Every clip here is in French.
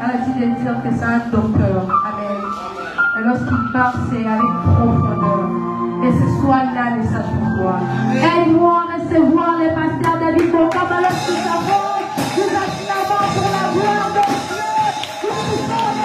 Elle a dit de dire que c'est un docteur. Amen. Et lorsqu'il parle, c'est avec profondeur. Et ce soir, il a un message pour toi. Aide-moi à recevoir les pasteurs David Bocam alors que nous avons des acclamants pour la gloire de Dieu. Nous sommes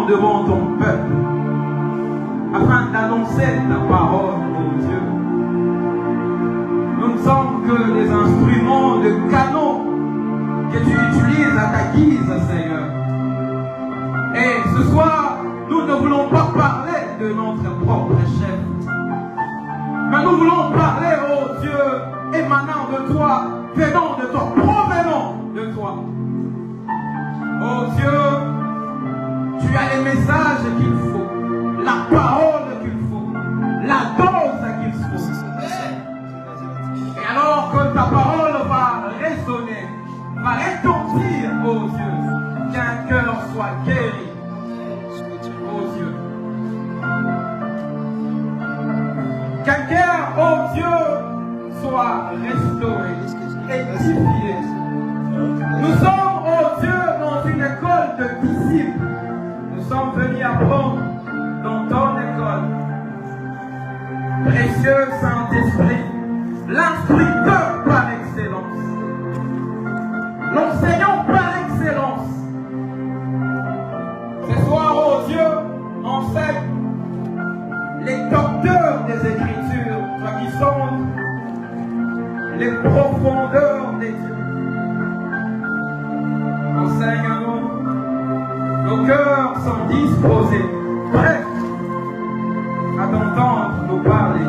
devant ton peuple afin d'annoncer ta parole, ô Dieu. Nous ne sommes que des instruments de canaux que tu utilises à ta guise, Seigneur. Et ce soir, nous ne voulons pas parler de notre propre chef, mais nous voulons parler, ô Dieu, émanant de toi, venant de toi, provenant de toi. Ô Dieu, tu as les messages qu'il faut, la parole qu'il faut, la dose qu'il faut. Et alors que ta parole va résonner, va retentir, ô Dieu, qu'un cœur soit guéri, ô Dieu. Qu'un cœur, ô Dieu, soit restauré, édifié. Nous sommes, ô Dieu, dans une école de disciples. Nous sommes venus apprendre dans ton école. Précieux Saint-Esprit, l'instructeur par excellence, l'enseignant par excellence. Ce soir, oh Dieu, enseigne les docteurs des Écritures, toi qui sondes les profondeurs des dieux. Enseigne-nous. Nos cœurs sont disposés, prêts à t'entendre nous parler,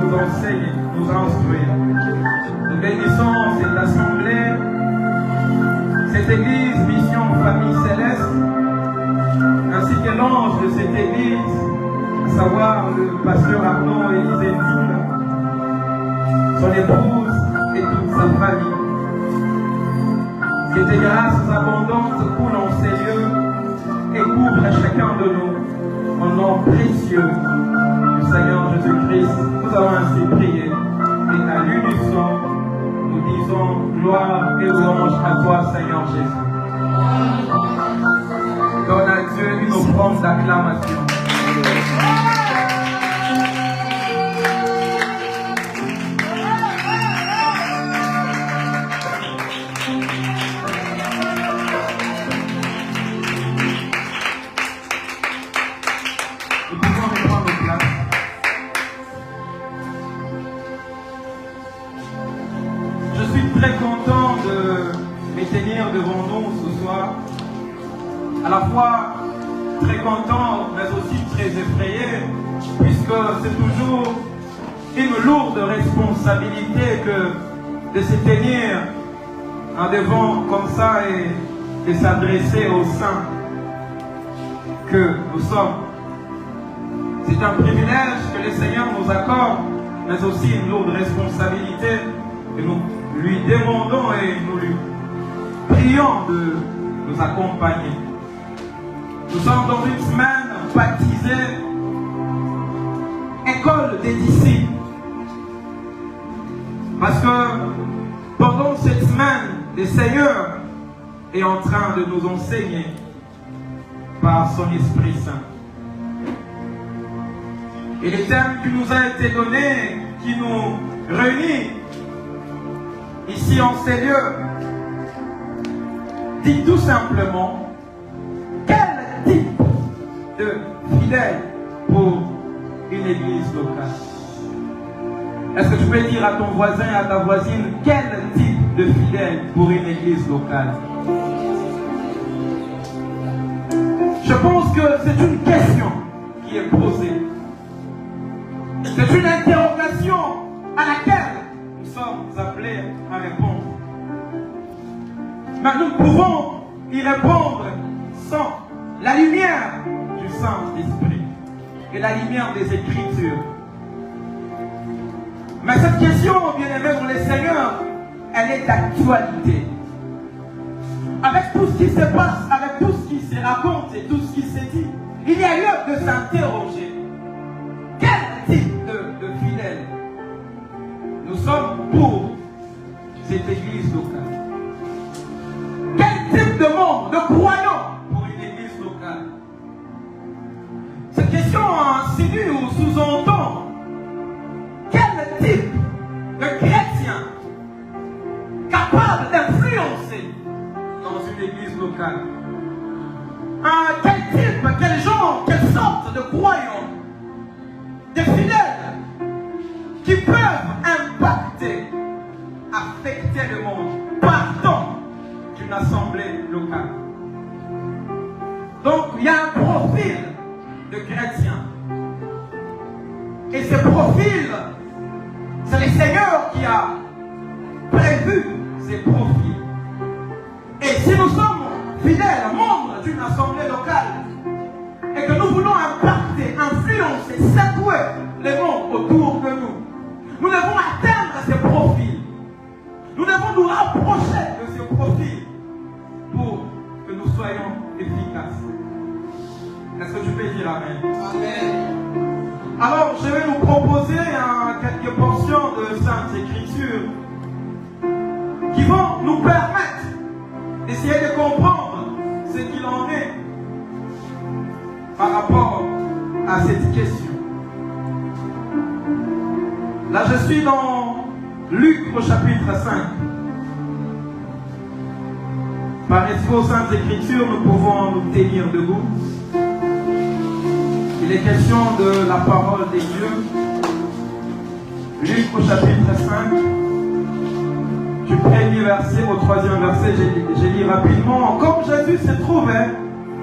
nous enseigner, nous instruire. Nous bénissons cette assemblée, cette église, mission, famille céleste, ainsi que l'ange de cette église, à savoir le pasteur Arnaud et Élisée, son épouse et toute sa famille. Que tes grâces abondantes coulent en ces lieux et couvre à chacun de nous, au nom précieux du Seigneur Jésus-Christ. Nous avons ainsi prié, et à l'unisson, nous disons gloire et louange à toi, Seigneur Jésus. Donne à Dieu une offrande d'acclamation. Très content de me tenir devant nous ce soir, à la fois très content mais aussi très effrayé, puisque c'est toujours une lourde responsabilité que de se tenir en devant comme ça et de s'adresser aux saints que nous sommes. C'est un privilège que le Seigneur nous accorde, mais aussi une lourde responsabilité que nous lui demandons et nous lui prions de nous accompagner. Nous sommes dans une semaine baptisée École des disciples. Parce que pendant cette semaine, le Seigneur est en train de nous enseigner par son Esprit Saint. Et les thèmes qui nous a été donné, qui nous réunit ici en ces lieux, dit tout simplement quel type de fidèle pour une église locale. Est-ce que tu peux dire à ton voisin et à ta voisine quel type de fidèle pour une église locale? Je pense que c'est une question qui est posée. C'est une interrogation à laquelle nous sommes appelés à répondre. Mais nous pouvons y répondre sans la lumière du Saint-Esprit et la lumière des Écritures. Mais cette question, bien-aimés dans le Seigneur, elle est d'actualité. Avec tout ce qui se passe, avec tout ce qui se raconte et tout ce qui se dit, il y a lieu de s'interroger. Quel type de fidèles nous sommes pour cette église locale? Quel type de monde, de croyants pour une église locale? Cette question insinue ou sous-entend quel type de chrétien capable d'influencer dans une église locale? Quel type, quel genre, quelle sorte de croyants, de fidèles qui peuvent impacter, affecter le monde partant d'une assemblée locale. Donc il y a un profil de chrétiens. Et ce profil, c'est le Seigneur qui a prévu ces profils. Et si nous sommes fidèles, membres d'une assemblée locale, et que nous voulons impacter, influencer, secouer les mondes autour de nous, nous devons atteindre ces profils. Nous devons nous rapprocher de ces profils pour que nous soyons efficaces. Est-ce que tu peux dire Amen? Amen. Alors, je vais nous proposer quelques portions de Sainte Écriture qui vont nous permettre d'essayer de comprendre ce qu'il en est par rapport à cette question. Là, je suis dans Luc au chapitre 5. Par respect aux Saintes Écritures, nous pouvons nous tenir debout. Il est question de la parole des dieux. Luc au chapitre 5. Du premier verset au troisième verset, j'ai lu rapidement. Comme Jésus se trouvait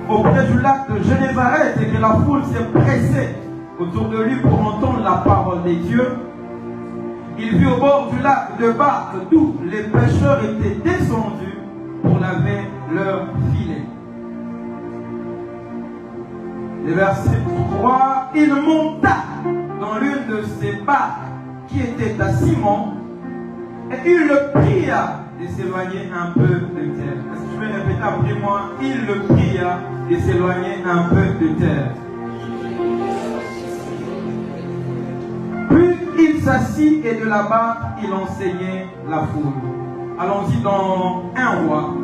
auprès du lac de Génézareth et que la foule s'est pressée autour de lui pour entendre la parole des dieux, il vit au bord du lac de barques d'où les pêcheurs étaient descendus pour laver leurs filets. Le verset 3, il monta dans l'une de ces barques qui était à Simon et il le pria de s'éloigner un peu de terre. Est-ce que je vais répéter après moi? Il le pria de s'éloigner un peu de terre. Puis il s'assit et de là-bas il enseignait la foule. Allons-y dans 1 Roi.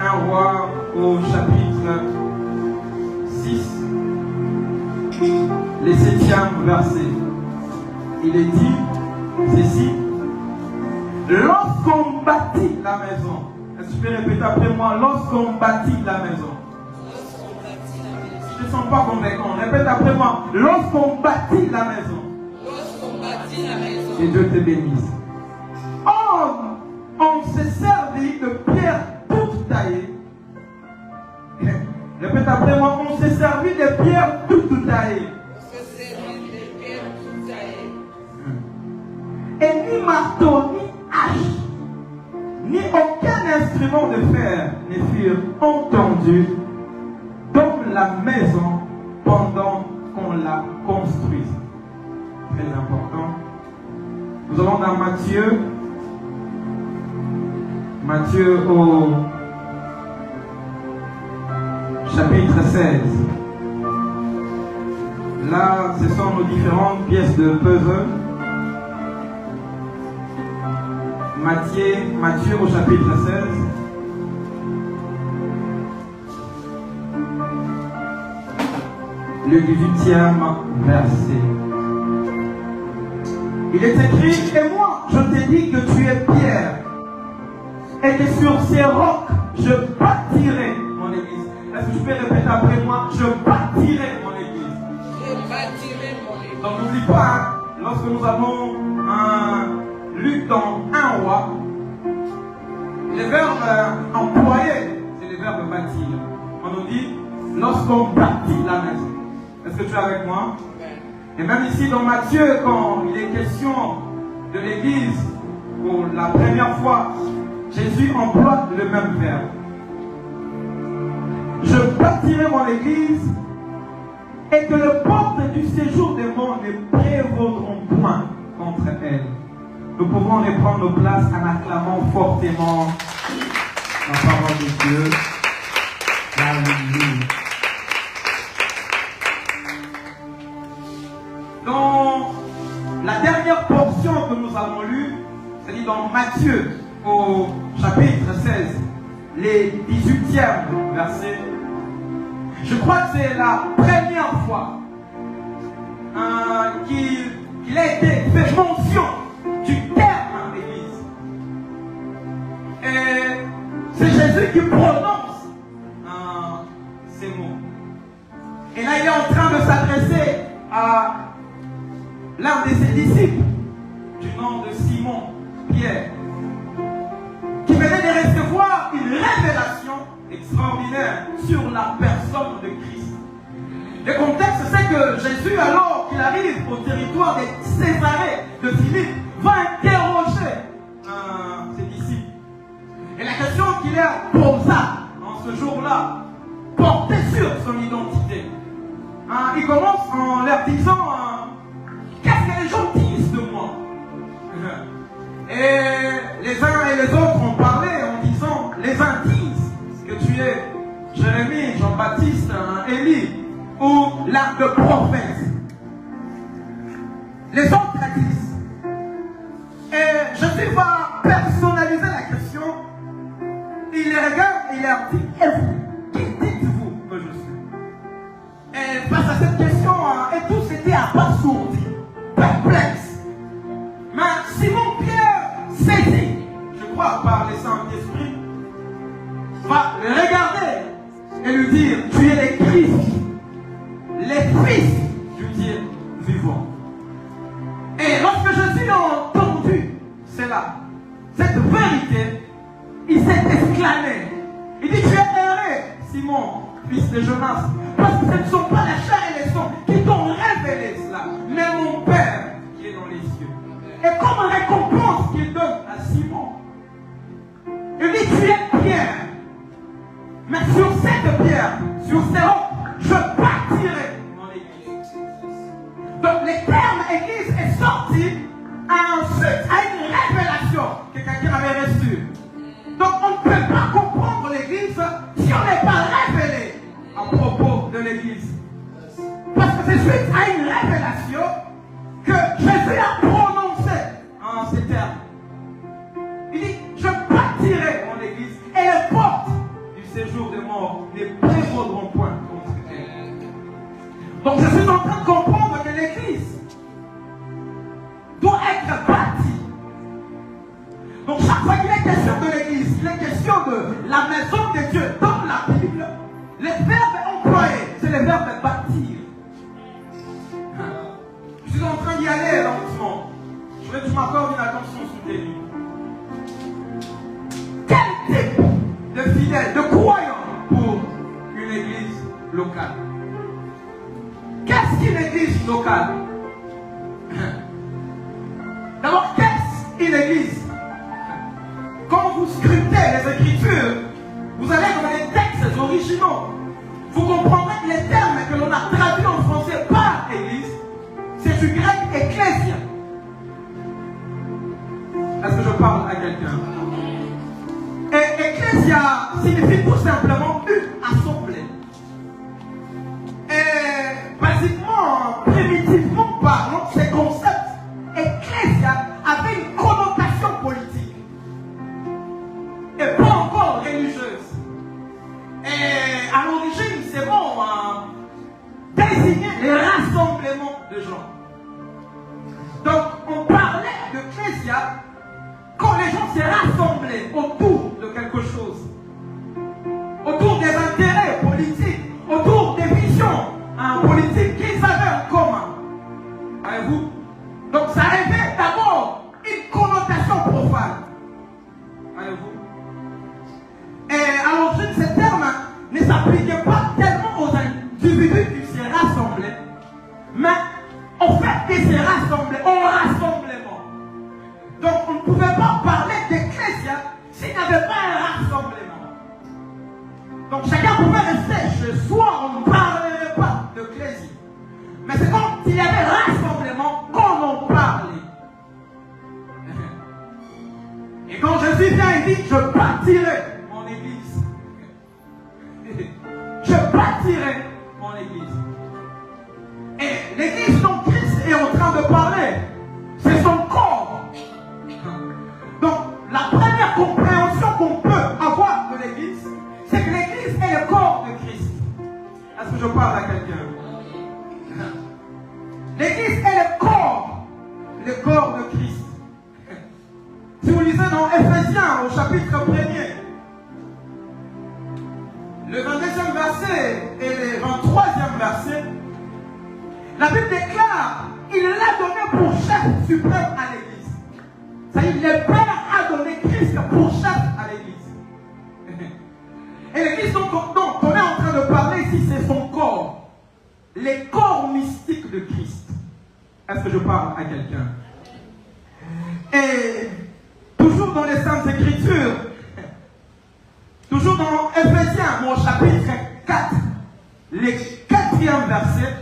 1 Roi au chapitre 6, le 7e verset. Il est dit ceci: lorsqu'on bâtit la maison, est-ce que tu peux répéter après moi? Lorsqu'on bâtit la maison. Je ne sens pas convaincant. Répète après moi. Lorsqu'on bâtit la maison. Lorsqu'on bâtit la maison. Et Dieu te bénisse. Or, on s'est servi de pierres toutes taillées. Répète après moi. On s'est servi de pierres toutes taillées. Et ni marteau, ni hache, ni aucun instrument de fer ne furent entendus dans la maison pendant qu'on la construise. Très important. Nous allons dans Matthieu au chapitre 16. Là, ce sont nos différentes pièces de puzzle. Matthieu au chapitre 16. Le 18e verset. Il est écrit, et moi, je t'ai dit que tu es Pierre, et que sur ces rocs, je bâtirai mon église. Est-ce que tu peux répéter après moi? Je bâtirai mon église. Je bâtirai mon église. Donc n'oublie pas, hein, lorsque nous avons lu dans 1 roi, les verbes employés, c'est les verbes bâtir. On nous dit, lorsqu'on bâtit la maison. Est-ce que tu es avec moi? Et même ici dans Matthieu, quand il est question de l'église, pour la première fois, Jésus emploie le même verbe. Je bâtirai mon église et que les portes du séjour des morts ne prévaudront point contre elle. Nous pouvons reprendre nos places en acclamant fortement la parole de Dieu. Alléluia. Dans la dernière portion que nous avons lue, c'est-à-dire dans Matthieu au chapitre 16, les 18e versets, je crois que c'est la première fois qu'il a été fait mention du terme église. Et c'est Jésus qui prononce ces mots. Et là, il est en train de s'adresser à l'un de ses disciples, du nom de Simon Pierre, qui venait de recevoir une révélation extraordinaire sur la personne de Christ. Le contexte, c'est que Jésus, alors qu'il arrive au territoire de Césarée de Philippe, va interroger ses disciples. Et la question qu'il leur posa en ce jour-là portait sur son identité. Il commence en leur disant qu'est-ce que les gens disent de moi? Et les uns et les autres ont parlé en disant, les uns disent que tu es Jérémie, Jean-Baptiste, Élie ou l'un de prophètes. Les autres disent. Et Jésus va personnaliser la question. Il les regarde et il leur dit, et vous, qui dites-vous que je suis? Et face à cette question, et tous étaient abasourdis, perplexes. Mais Simon Pierre saisi, je crois par le Saint-Esprit, va le regarder et lui dire, tu es le Christ, le Fils du Dieu vivant. Et lorsque Jésus a entendu cela, cette vérité, il s'est exclamé. Il dit, tu es erré, Simon, fils de Jonas, parce que ce ne sont pas la chair et les sang qui t'ont révélé cela, mais mon Père qui est dans les cieux. Et comme récompense qu'il donne à Simon, il dit, tu es Pierre, mais sur cette pierre, sur ces rocs, je bâtirai mon église. Donc le terme église est sorti ensuite à une révélation que quelqu'un avait reçue. Donc on ne peut pas comprendre l'église si on n'est pas révélé à propos de l'église. Parce que c'est suite à une révélation que Jésus a prononcé en ces termes. Il dit, je bâtirai mon église et les portes du séjour des morts ne prévaudront point contre elle. Donc je suis en train de comprendre que l'église doit être bâtie. Donc chaque fois qu'il est question de l'église, il est question de la maison de Dieu dans la Bible, les verbes employés, c'est les verbes bâtir. Je suis en train d'y aller lentement. Je voudrais que tu m'accordes une attention soutenue. Quel type de fidèles, de croyants pour une église locale? Qu'est-ce qu'une église locale? D'abord, qu'est-ce qu'une église? Quand vous scrutez les Écritures, vous allez dans les textes originaux. Vous comprendrez que les termes que l'on a traduits en français par église, c'est du grec ecclésia. Est-ce que je parle à quelqu'un? Et ecclésia signifie tout simplement une assemblée. Et basiquement, primitivement parlant, ces concepts ecclésia avaient une connotation politique. s'est rassemblé autour de quelque chose, autour des intérêts politiques, autour des visions politiques qu'ils avaient en commun. Voyez-vous? Donc ça avait d'abord une connotation profane. Voyez-vous? Et à l'origine, ce terme ne s'appliquait pas tellement aux individus qui s'est rassemblés, mais au fait qu'ils s'est rassemblés, au rassemblement. Donc on ne pouvait pas parler d'ecclésia s'il n'y avait pas un rassemblement. Donc chacun pouvait rester chez soi, on ne parlerait pas d'ecclésia. Mais c'est quand il y avait rassemblement qu'on en parlait. Et quand Jésus vient et dit, je bâtirai mon église. Je bâtirai mon église. Et l'église dont Christ est en train de parler, c'est son corps. Donc, la première compréhension qu'on peut avoir de l'église, c'est que l'église est le corps de Christ. Est-ce que je parle à quelqu'un? L'église est le corps de Christ. Si vous lisez dans Éphésiens au chapitre 1er, le 22e verset et le 23e verset, la Bible déclare qu'il l'a donné pour chef suprême à l'église. C'est-à-dire le Père a donné Christ pour chef à l'église. Et l'église dont on est en train de parler ici, c'est son corps. Les corps mystiques de Christ. Est-ce que je parle à quelqu'un? Et toujours dans les Saintes Écritures, toujours dans Éphésiens, mon chapitre 4, le 4e verset,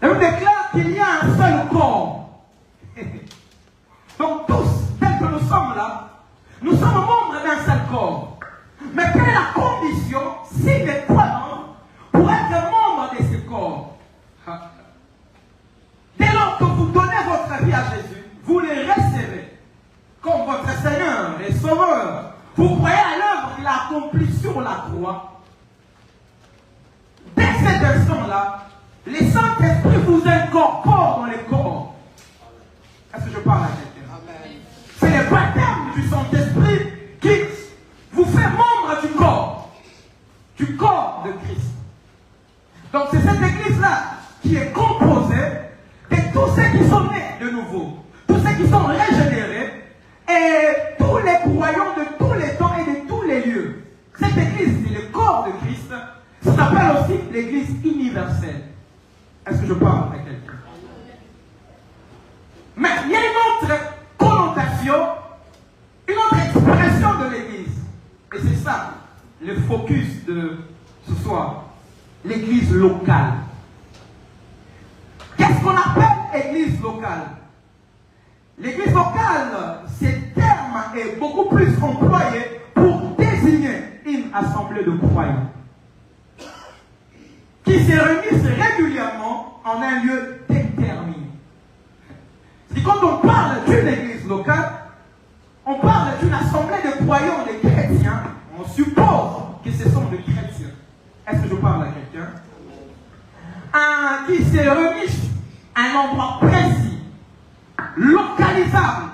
la Bible déclare qu'il y a un seul corps. Donc tous, tels que nous sommes là, nous sommes membres d'un seul corps. Mais quelle est la condition sine qua non pour être membre de ce corps? Dès lors que vous donnez votre vie à Jésus, vous le recevez comme votre Seigneur et Sauveur. Vous croyez à l'œuvre qu'il a accomplie sur la croix. Dès cet instant-là, le Saint-Esprit vous incorpore dans le corps. Est-ce que je parle à quelqu'un? C'est le baptême du Saint-Esprit qui vous fait membre du corps de Christ. Donc c'est cette église-là qui est composée de tous ceux qui sont nés de nouveau, tous ceux qui sont régénérés, et tous les croyants de tous les temps et de tous les lieux. Cette église, c'est le corps de Christ. Ça s'appelle aussi l'église universelle. Est-ce que je parle à quelqu'un? Mais il y a une autre connotation, une autre expression de l'église. Et c'est ça, le focus de ce soir. L'église locale. Qu'est-ce qu'on appelle église locale? L'église locale, ce terme est beaucoup plus employé pour désigner une assemblée de croyants qui se réunissent régulièrement en un lieu déterminé. C'est quand on parle d'une église locale, on parle d'une assemblée de croyants, de chrétiens, on suppose que ce sont des chrétiens. Est-ce que je parle à quelqu'un? Qui se réunissent à un endroit précis, localisable.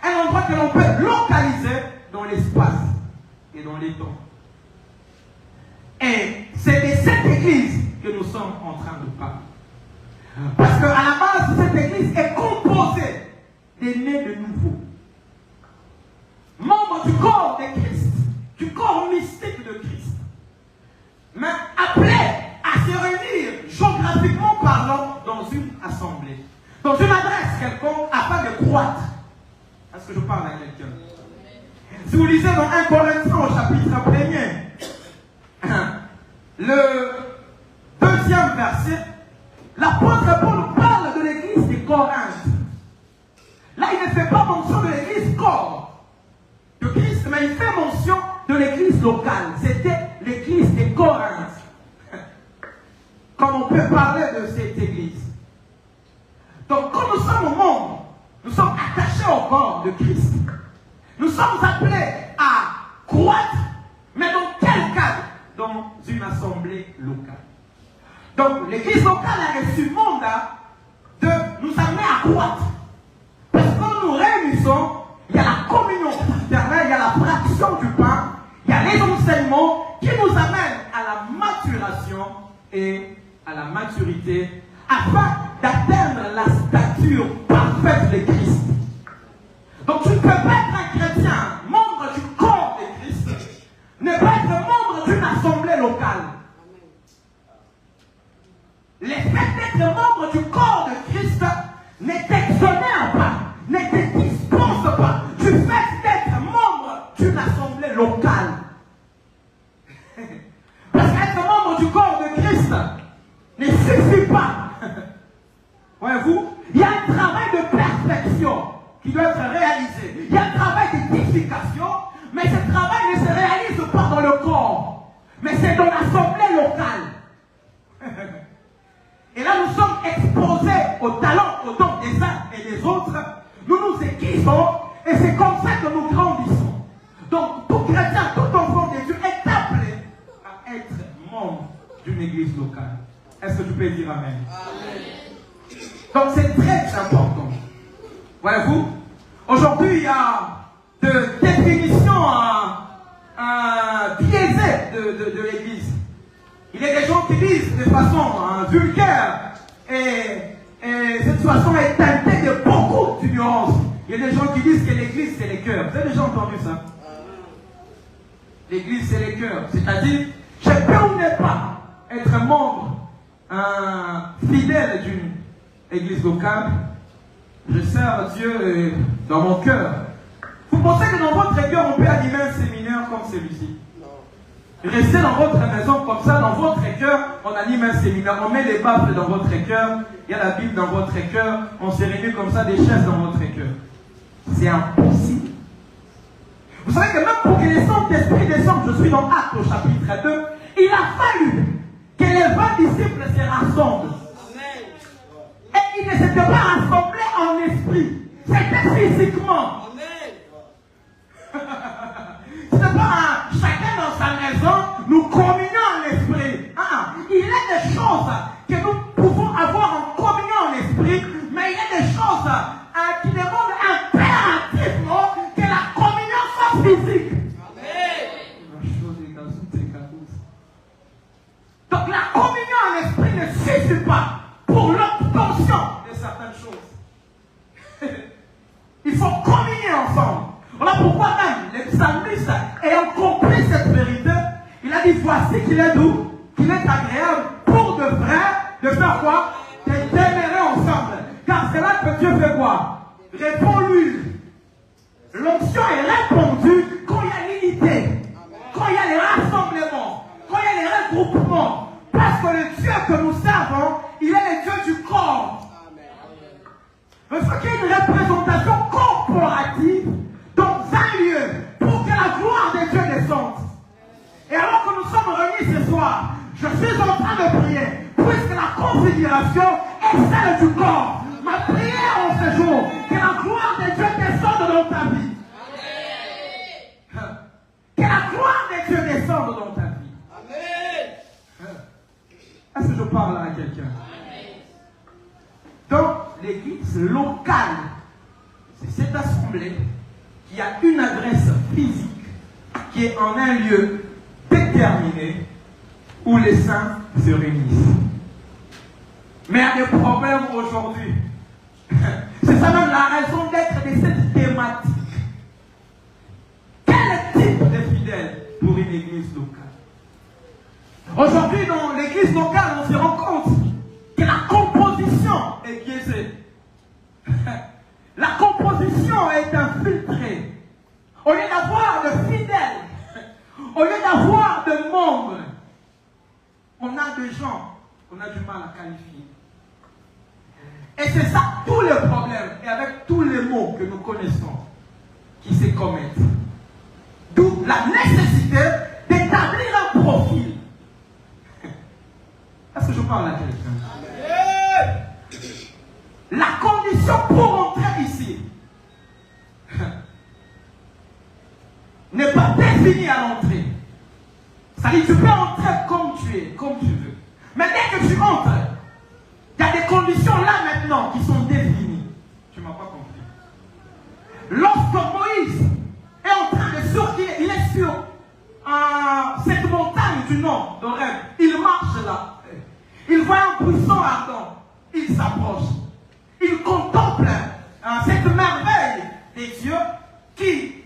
Un endroit que l'on peut localiser dans l'espace et dans les temps. Et c'est de cette église que nous sommes en train de parler. Parce qu'à la base, cette église est composée des nés de nouveau. Membres du corps de Christ, du corps mystique de Christ. Mais appelés à se réunir géographiquement parlant dans une assemblée, dans une adresse quelconque afin de croître. Est-ce que je parle à quelqu'un? Si vous lisez dans 1 Corinthiens au chapitre 1er, le 2e verset, l'apôtre Paul parle de l'église de Corinthe. Là, il ne fait pas mention de l'église corps de Christ, mais il fait mention de l'église locale. C'était l'église de Corinthe. Comme on peut parler de cette église. Donc, quand nous sommes membres, nous sommes attachés au corps de Christ. Nous sommes appelés à croître, mais dans quel cadre? Dans une assemblée locale. Donc, l'église locale a reçu mandat de nous amener à croître. Parce que quand nous réunissons, il y a la communion fraternelle, il y a la fraction du pain, il y a les enseignements qui nous amènent à la maturation et à la maturité afin d'atteindre la stature parfaite de Christ. Donc tu ne peux pas être un chrétien, membre du corps de Christ, ne pas être membre d'une assemblée locale. Le fait d'être membre du corps de Christ ne t'exonère pas, ne te dispense pas du fait d'être membre d'une assemblée locale. Parce qu'être membre du corps de Christ ne suffit pas. Voyez-vous, il y a un travail de perfection qui doit être réalisé. Il y a un travail d'édification, mais ce travail ne se réalise pas dans le corps, mais c'est dans l'assemblée locale. Et là, nous sommes exposés aux talents, aux dons des uns et des autres. Nous nous équipons et c'est comme ça que nous grandissons. Donc, tout chrétien, tout enfant de Dieu est appelé à être membre d'une église locale. Est-ce que tu peux dire amen? Amen. Donc, c'est très important. Voyez-vous, aujourd'hui, il y a de définitions biaisées de l'église. Il y a des gens qui disent de façon vulgaire et cette façon est teintée de beaucoup d'ignorance. Il y a des gens qui disent que l'église c'est les cœurs. Vous avez déjà entendu ça? L'église c'est les cœurs. C'est-à-dire, je peux ou ne pas être membre fidèle d'une église locale. Je sers Dieu dans mon cœur. Vous pensez que dans votre cœur on peut animer un séminaire comme celui-ci? Restez dans votre maison comme ça, dans votre cœur, on anime un séminaire, on met les baffles dans votre cœur, il y a la Bible dans votre cœur, on se réunit comme ça, des chaises dans votre cœur. C'est impossible. Vous savez que même pour que les Saint-Esprit descendent, je suis dans Actes au chapitre 2, il a fallu que les 20 disciples se rassemblent. Et ils ne s'étaient pas rassemblés en esprit, c'était physiquement. C'est pas chacun dans sa maison, nous communions en esprit. Il y a des choses que nous pouvons avoir en communion en esprit, mais il y a des choses qui demandent impérativement que la communion soit physique. Donc la communion en esprit ne suffit pas pour l'obtention de certaines choses. Il faut communier ensemble. Voilà pourquoi même le psalmiste, ayant compris cette vérité, il a dit voici qu'il est doux, qu'il est agréable pour de vrai, de faire quoi? De demeurer ensemble. Car c'est là que Dieu fait quoi? Répond l'huile. L'onction est répandue quand il y a l'unité, quand il y a les rassemblements, quand il y a les regroupements. Parce que le Dieu que nous servons, il est le Dieu du corps. Il faut qu'il y ait une représentation corporative dans un lieu pour que la gloire de Dieu descende. Et alors que nous sommes réunis ce soir, je suis en train de prier, puisque la configuration est celle du corps. Ma prière en ce jour, que la gloire de Dieu descende dans ta vie. Que la gloire de Dieu descende dans ta vie. Est-ce que je parle à quelqu'un? Donc, l'église locale, c'est cette assemblée qui a une adresse physique, qui est en un lieu déterminé où les saints se réunissent. Mais il y a des problèmes aujourd'hui. C'est ça même la raison d'être de cette thématique. Quel type de fidèle pour une église locale? Aujourd'hui, dans l'église locale, on se rend compte que la composition est biaisée. La composition est infiltrée. Au lieu d'avoir de fidèles, au lieu d'avoir de membres, on a des gens qu'on a du mal à qualifier. Et c'est ça tout le problème, et avec tous les mots que nous connaissons, qui se commettent. D'où la nécessité d'établir un profil. Est-ce que je parle à quelqu'un? La condition pour entrer ici n'est pas définie à l'entrée. C'est-à-dire que tu peux entrer comme tu es, comme tu veux. Mais dès que tu entres, il y a des conditions là maintenant qui sont définies. Tu ne m'as pas compris. Lorsque qui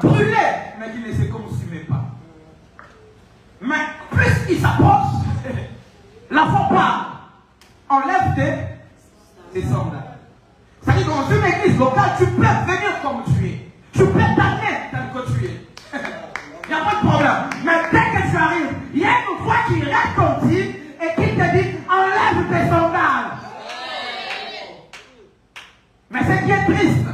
brûlait, mais qui ne se consumait pas. Mais puisqu'il s'approche, la foi part, enlève tes sandales. C'est-à-dire dans une église locale, tu peux venir comme tu es. Tu peux t'amener tel que tu es. Il n'y a pas de problème. Mais dès que tu arrives, il y a une voix qui retentit et qui te dit enlève tes sandales. Mais ce qui est triste,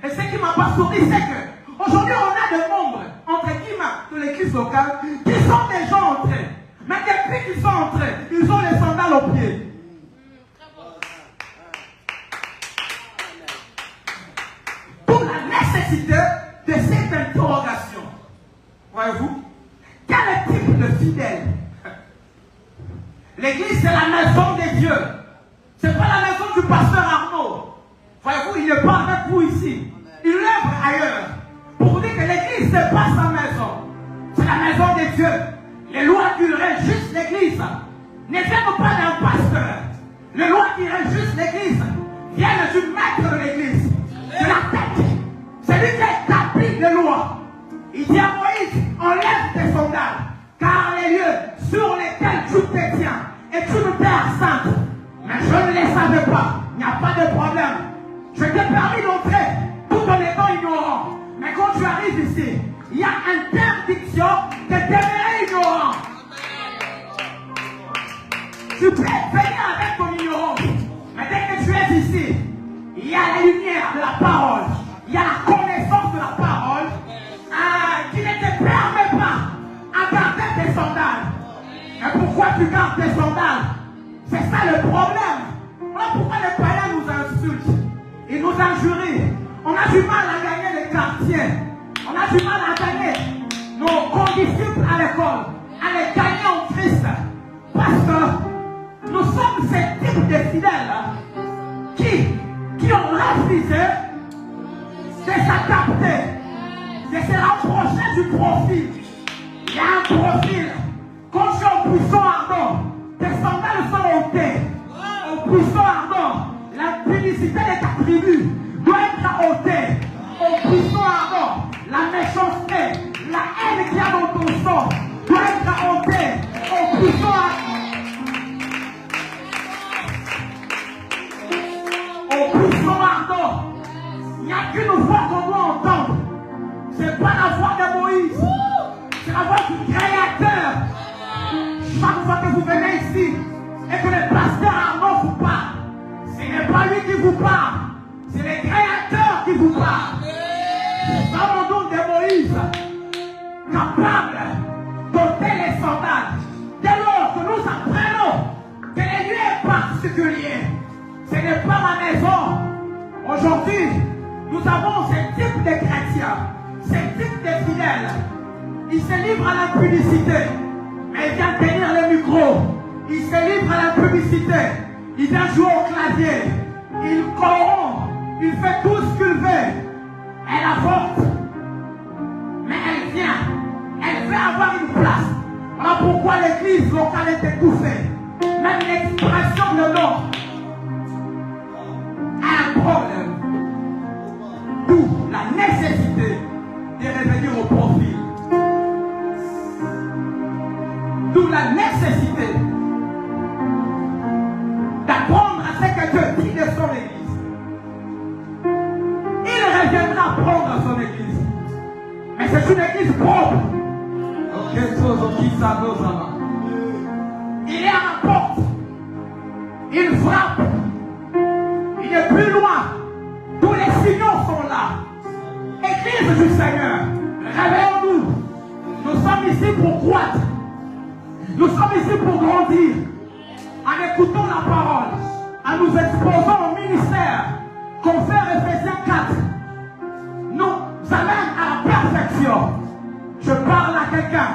et ce qui m'a pas souri, c'est que aujourd'hui on a des membres, entre guillemets, de l'église locale, qui sont déjà entrés. Mais depuis qu'ils sont entrés, ils ont les sandales aux pieds. Pour la nécessité de cette interrogation. Voyez-vous, quel type de fidèle? L'église, c'est la maison des dieux. Ce n'est pas la maison du pasteur Arnaud. Voyez-vous, il n'est pas avec vous ici. Il œuvre ailleurs. Pour vous dire que l'église, ce n'est pas sa maison. C'est la maison des dieux. Les lois qui régissent l'église ne viennent pas d'un pasteur. Les lois qui régissent l'église viennent du maître de l'église, de la tête. C'est lui qui a établi les lois. Il dit à Moïse, enlève tes sandales, car les lieux sur lesquels tu te tiens est une terre sainte. Mais je ne les savais pas. Il n'y a pas de problème. Je t'ai permis d'entrer tout en étant ignorant. Mais quand tu arrives ici, il y a interdiction de demeurer ignorant. Tu peux venir avec ton ignorance. Mais dès que tu es ici, il y a la lumière de la parole. Il y a la connaissance de la parole qui ne te permet pas à garder tes sandales. Mais pourquoi tu gardes tes sandales? C'est ça le problème. Voilà pourquoi les païens nous insultent. Ils nous injurient. On a du mal à gagner les quartiers. On a du mal à gagner nos condisciples à l'école. À les gagner en Christ. Parce que nous sommes ces types de fidèles qui ont refusé de s'adapter, de se rapprocher du profil. Il y a un profil. Quand tu es au buisson ardent, tes sandales sont ôtées. Au buisson ardent, la publicité de ta tribu doit être ôtée. Au buisson ardent, la méchanceté, la haine qu'il y a dans ton sang doit être ôtée. Au buisson ardent. Au buisson ardent, il n'y a qu'une voix qu'on doit entendre. Ce n'est pas la voix de Moïse, c'est la voix du Créateur. Chaque fois que vous venez ici et que le pasteur Arnaud vous parle, ce n'est pas lui qui vous parle, c'est le Créateur qui vous parle. C'est ça mon nom de Moïse, capable d'ôter les sandales. Dès lors que nous apprenons que les lieux particuliers, ce n'est pas ma maison. Aujourd'hui, nous avons ce type de chrétiens, ce type de fidèles. Ils se livrent à la publicité, mais ils viennent tenir le micro. Ils se livrent à la publicité. Il vient jouer au clavier. Il corrompt. Il fait tout ce qu'il veut. Elle avorte. Mais elle vient. Elle veut avoir une place. Voilà pourquoi l'église locale est étouffée. Même l'expression de l'homme a un problème. D'où la nécessité de revenir au profil. D'où la nécessité d'apprendre à ce que Dieu dit de son église. Il reviendra prendre son église. Mais c'est une église propre. Il est à la porte. Il frappe. Il est plus loin. Tous les signaux sont là. Église du Seigneur, réveillons-nous. Nous sommes ici pour croître. Nous sommes ici pour grandir. En écoutant la parole, en nous exposant au ministère, qu'on fait Ephésiens 4, nous amène à la perfection. Je parle à quelqu'un.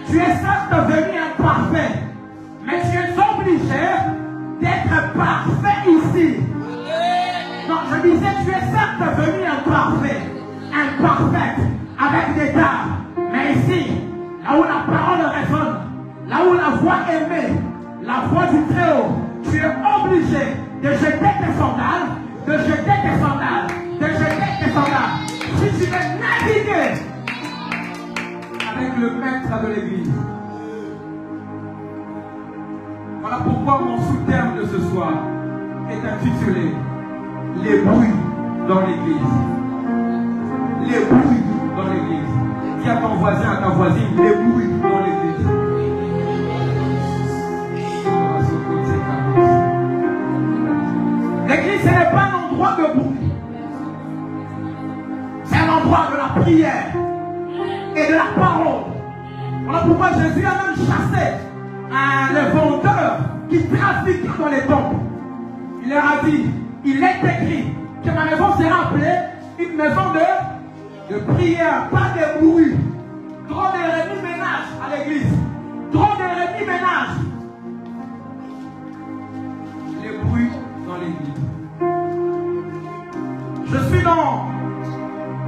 Tu es certes devenu imparfait, mais tu es obligé d'être parfait ici. Non, je disais, tu es certes devenu imparfait, avec des tares. Mais ici, là où la parole résonne, là où la voix aimée, la voix du Très-Haut, tu es obligé de jeter tes sandales, de jeter tes sandales, de jeter tes sandales. j'ai navigué avec le maître de l'église. Voilà pourquoi mon sous-terme de ce soir est intitulé Les bruits dans l'église. Les bruits dans l'église. Dis à ton voisin, à ta voisine, les bruits dans l'église. L'église, ce n'est pas un endroit de bruit. C'est un endroit de la prière et de la parole. Voilà pourquoi Jésus a même chassé les vendeurs qui trafiquent dans les temples. Il leur a dit, il est écrit que ma maison sera appelée une maison de prière, pas de bruit. Trop de remue-ménage à l'église. Trop de remue-ménage. Les bruits dans l'église. Je suis dans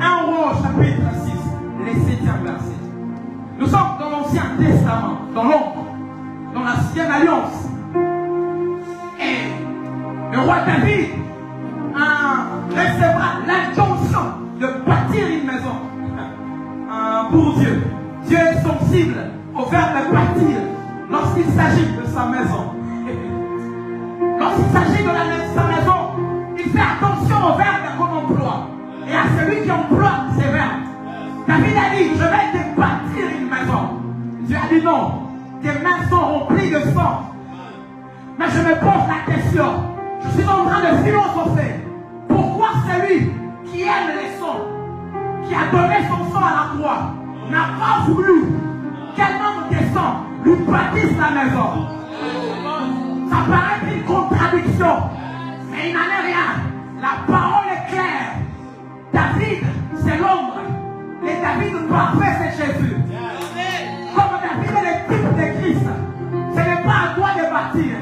1 Roi chapitre 6, les 7e verset. Nous sommes dans l'Ancien Testament, dans l'Ombre, dans l'Ancienne Alliance. Et le roi David recevra l'injonction de bâtir une maison pour Dieu. Dieu est sensible au verbe de bâtir lorsqu'il s'agit de sa maison. Lorsqu'il s'agit de sa maison, il fait attention au verbe qu'on emploie et à celui qui emploie ces verbes. David a dit, je vais te bâtir une maison. Dieu a dit non, tes mains sont remplies de sang. Mais je me pose la question, je suis en train de philosopher. Pourquoi celui qui aime les sons, qui a donné son sang à la croix, n'a pas voulu qu'un homme descend, lui bâtisse la maison? Ça paraît une contradiction, mais il n'en est rien. La parole est claire. David, c'est l'ombre. Et David parfait, c'est Jésus. Comme David est le type de Christ, ce n'est pas à toi de bâtir.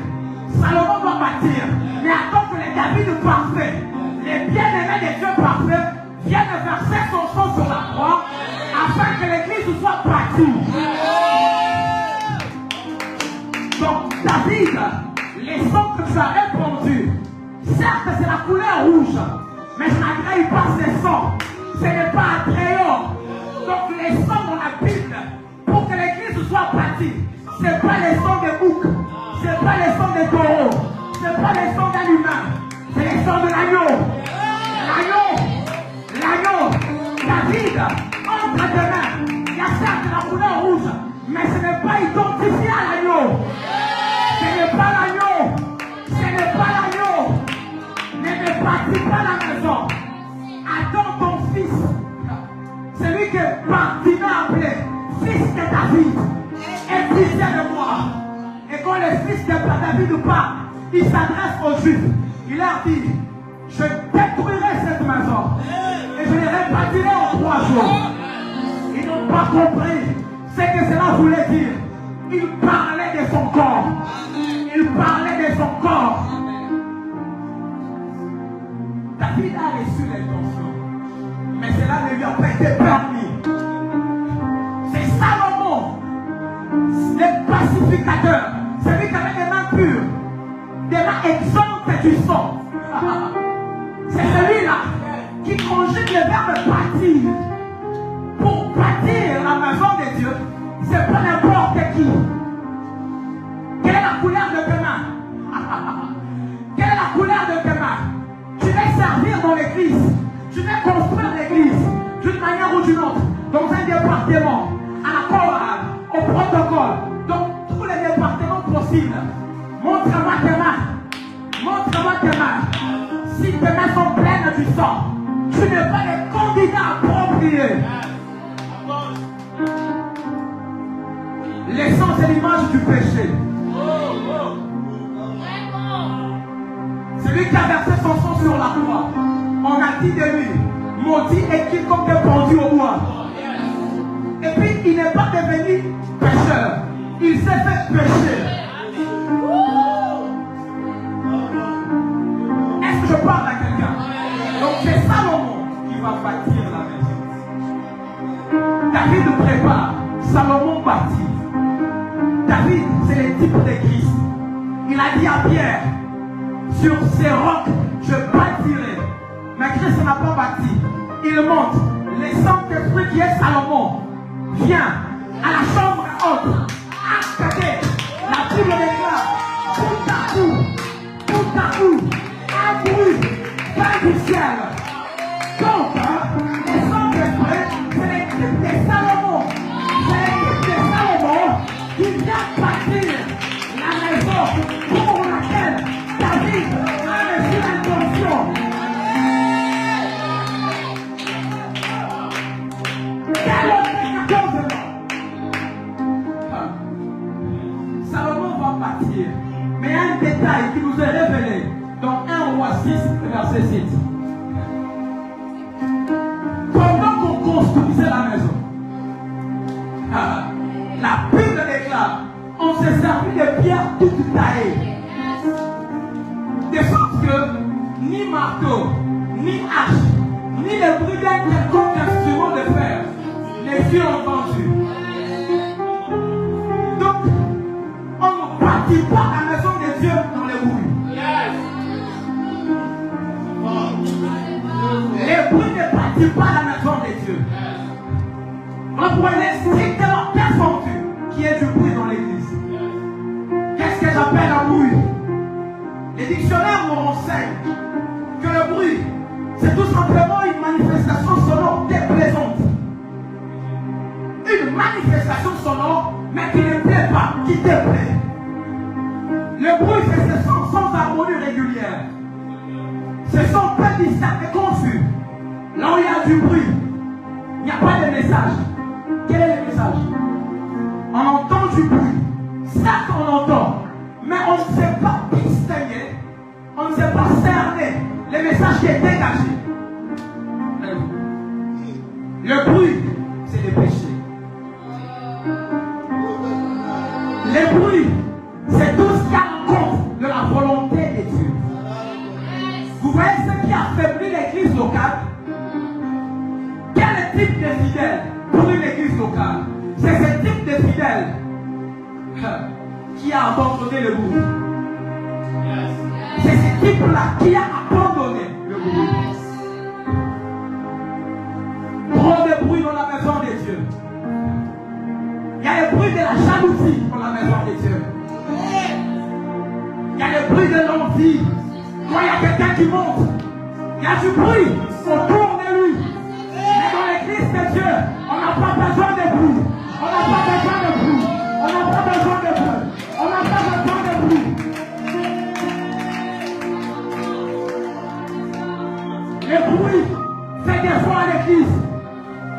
Salomon doit bâtir. Mais attends que les David parfaits, les bien-aimés des dieux parfaits, viennent verser son sang sur la croix afin que l'église soit bâtie. Donc David, les sons que tu as répandus, certes c'est la couleur rouge, mais je n'agréis pas ces sons. Ce n'est pas attrayant. Donc les sons dans la Bible, pour que l'église soit bâtie, ce n'est pas les sons des boucs, ce n'est pas les sons des taureaux, ce n'est pas les sons d'un humain, c'est les sons de l'agneau. L'agneau, David, entre tes mains, il y a certes la couleur rouge, mais ce n'est pas identifié à l'agneau. Ce n'est pas l'agneau. Ce n'est pas l'agneau. Ne bâtis pas la maison. Attends ton fils. Celui que Martin a appelé fils de David. Est fils de moi. Et quand le fils de David part, il s'adresse aux Juifs. Il leur dit, je détruirai cette maison. Et je les rebâtirai en 3 jours. Ils n'ont pas compris ce que cela voulait dire. Il parlait de son corps. Il parlait de son corps. David a reçu l'intention, mais cela ne lui a pas été permis. C'est Salomon, le pacificateur, celui qui avait des mains pures, des mains exemptes du sang. C'est celui-là qui conjugue le verbe bâtir. Pour bâtir la maison de Dieu, c'est pas n'importe qui. Quelle est la couleur de tes mains? Quelle est la couleur de tes mains? Tu vas servir dans l'église. Tu vas construire l'église d'une manière ou d'une autre, dans un département, à la chorale, au protocole, dans tous les départements possibles. Montre-moi tes mains. Montre-moi tes mains. Si tes mains sont pleines du sang, tu n'es pas le candidat approprié. Le sang, c'est l'image du péché. Celui qui a versé son sang sur la croix, on a dit de lui, maudit est quiconque est pendu au bois. Et puis il n'est pas devenu pécheur, il s'est fait pécher. Est-ce que je parle à quelqu'un? Donc c'est Salomon qui va bâtir la maison. David prépare, Salomon bâtit. David, c'est le type de Christ. Il a dit à Pierre, sur ces rocs, je bâtirai. Mais Christ n'a pas bâti. Il monte. Les Saint-Esprit qui est Salomon vient à la chambre haute, accader la Bible déclare tout à coup, un bruit vint du ciel. Donc, le Saint-Esprit, c'est l'équipe de Salomon. C'est l'équipe de Salomon qui vient bâtir la maison pour laquelle David a reçu l'intention. Salomon va bâtir. Mais il y a un détail qui nous est révélé dans 1 Roi 6, verset 6. Pendant qu'on construisait la maison, la Bible déclare, on s'est servi de pierres toutes taillées. De sorte que ni marteau, ni hache, ni le bruit d'un quelconque instrument de fer ne furent entendus. Donc, on ne bâtit pas la maison de Dieu dans les bruits. Les bruits ne bâtissent pas la maison de Dieu. On pourrait laisser strictement défendu qu'il y ait du bruit dans l'église. Qu'est-ce que j'appelle un bruit? Les dictionnaires nous renseignent que le bruit, c'est tout simplement une manifestation sonore déplaisante. Une manifestation sonore, mais qui ne plaît pas, qui déplaît. Le bruit, c'est ce son sans harmonie régulière. Ce son peu distinct et confus. Là où il y a du bruit, il n'y a pas de message. Quel est le message? On entend du bruit. Certes, on entend, mais on ne sait pas distinguer, on ne sait pas cerner le message qui est dégagé. Le bruit, c'est le péché. Le bruit, c'est tout ce qui a compte de la volonté de Dieu. Vous voyez ce qui affaiblit l'église locale? Quel type de fidèle pour une église locale? C'est ce type de fidèle qui a abandonné le bruit. C'est ce type-là qui a abandonné le bruit. Trop de bruit dans la maison de Dieu. Il y a le bruit de la jalousie dans la maison de Dieu. Il y a le bruit de l'envie. Quand il y a quelqu'un qui monte, il y a du bruit autour de lui. Mais dans l'église de Dieu, on n'a pas besoin de bruit. On n'a pas besoin de bruit. On n'a pas besoin de bruit. On n'a pas besoin de bruit. Le bruit fait des fois à l'église.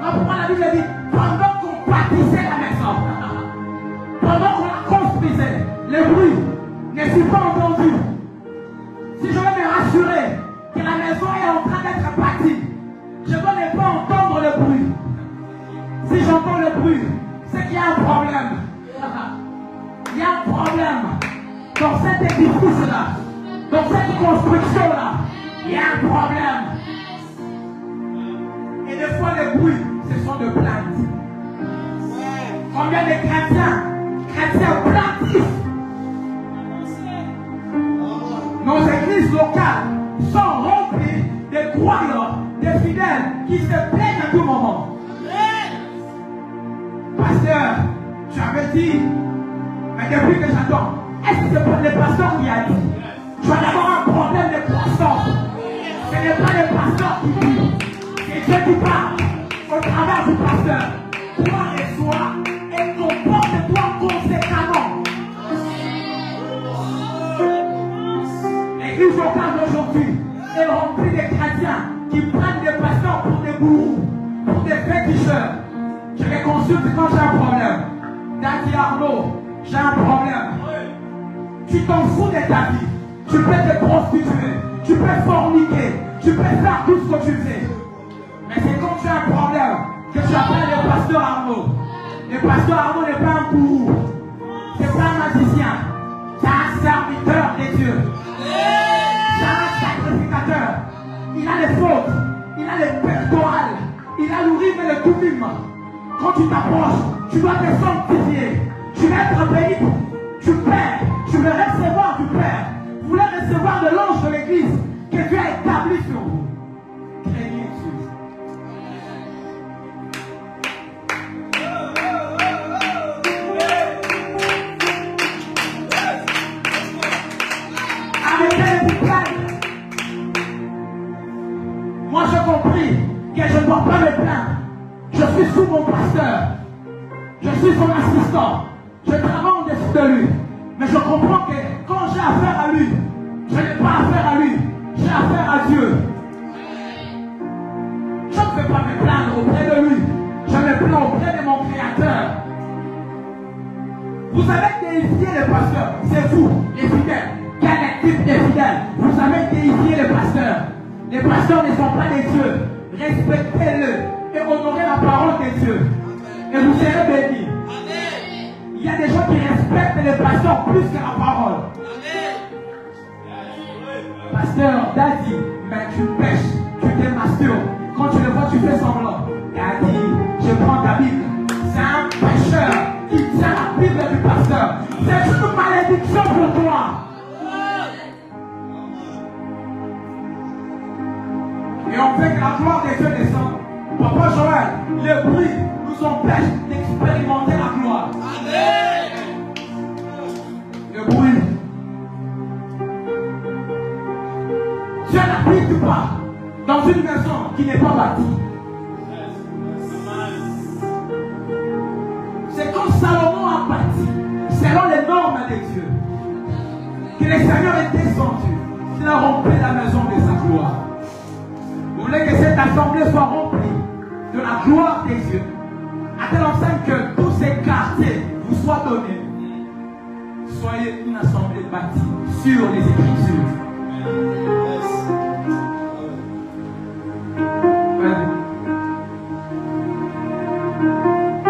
Pourquoi la Bible dit, pendant qu'on bâtissait la maison, pendant qu'on la construisait, le bruit ne fut pas entendu. Si je veux me rassurer que la maison est en train d'être bâtie, je ne dois pas entendre le bruit. Si j'entends le bruit, c'est qu'il y a un problème. Il y a un problème dans cet édifice-là, dans cette construction-là. Il y a un problème. Et des fois, les bruits, ce sont de plaintes. Combien de chrétiens plaintifs? Nos églises locales sont remplies de croyants, de fidèles qui se plaignent à tout moment. Pasteur, tu avais dit, mais depuis que j'attends, est-ce que c'est pas le pasteur qui a dit? Tu vas avoir un problème de croissance. Ce n'est pas le pasteur qui dit, c'est Dieu qui parle au travers du pasteur. Toi reçois et comporte-toi conséquemment. L'église locale d'aujourd'hui est remplie de chrétiens qui prennent des pasteurs pour des gourous, pour des féticheurs. Je les consulte quand j'ai un problème. Daddy Arnaud, j'ai un problème. Tu t'en fous de ta vie. Tu peux te prostituer, tu peux forniquer, tu peux faire tout ce que tu veux. Mais c'est quand tu as un problème que tu appelles le pasteur Arnaud. Le pasteur Arnaud n'est pas un gourou. C'est pas un magicien. C'est un serviteur de Dieu. C'est un sacrificateur. Il a les fautes, il a les pectorales, il a l'urine et le toubim. Quand tu t'approches, tu dois te sanctifier. Tu vas être béni du Père. Tu veux recevoir du Père. Vous voulez recevoir de l'ange de l'église que Dieu a établi sur vous. Craignez Dieu. me plaindre. Je suis sous mon pasteur. Je suis son assistant. Je travaille en dessous de lui. Mais je comprends que quand j'ai affaire à lui, je n'ai pas affaire à lui. J'ai affaire à Dieu. Je ne vais pas me plaindre auprès de lui. Je me plains auprès de mon Créateur. Vous avez déifié les pasteurs. C'est vous, les fidèles. Quel type de fidèles? Vous avez déifié les pasteurs. Les pasteurs ne sont pas des dieux. Respectez-le et honorez la parole de Dieu. Et vous serez bénis. Il y a des gens qui respectent les pasteurs plus que la parole. Pasteur, Daddy, mais tu pêches, tu démastures. Quand tu le vois, tu fais semblant. Daddy, je prends ta Bible. C'est un pécheur qui tient la Bible du pasteur. C'est une malédiction pour toi. Et on fait que la gloire des Dieu descende. Papa Joël, les bruits nous empêchent d'expérimenter la gloire. Le bruit. Dieu n'habite pas dans une maison qui n'est pas bâtie. C'est quand Salomon a bâti, selon les normes de Dieu, que le Seigneur est descendu. Il a rempli la maison de sa gloire. Vous voulez que cette assemblée soit remplie de la gloire des dieux, à telle enseigne que tous ces quartiers vous soient donnés. Soyez une assemblée bâtie sur les Écritures.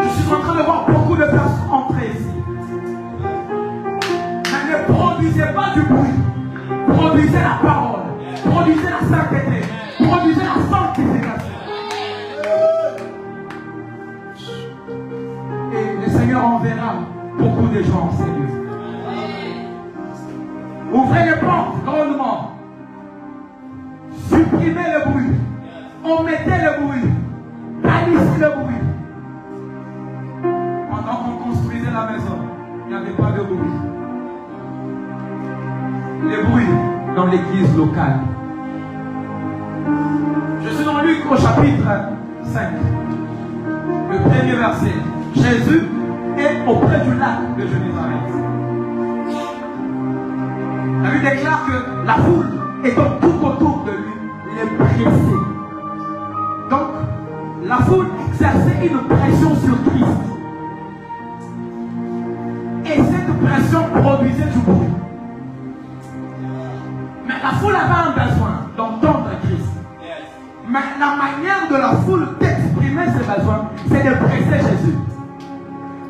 Je suis en train de voir beaucoup de personnes entrer ici. Mais ne produisez pas du bruit. Produisez la parole. Produisez la sainteté. Produisez la sanctification. Et le Seigneur enverra beaucoup de gens en ces lieux. Ouvrez les portes grandement. Supprimez le bruit. Omettez le bruit. Bannissez le bruit. Pendant qu'on construisait la maison, il n'y avait pas de bruit. Le bruit dans l'église locale. Je suis dans Luc au chapitre 5. Le premier verset. Jésus est auprès du lac de Génésaret. La Bible déclare que la foule est donc tout autour de lui, les pressés. Donc, la foule exerçait une pression sur Christ. Et cette pression produisait du bruit. Mais la foule avait un besoin d'entendre Christ. Mais la manière de la foule d'exprimer ses besoins, c'est de presser Jésus.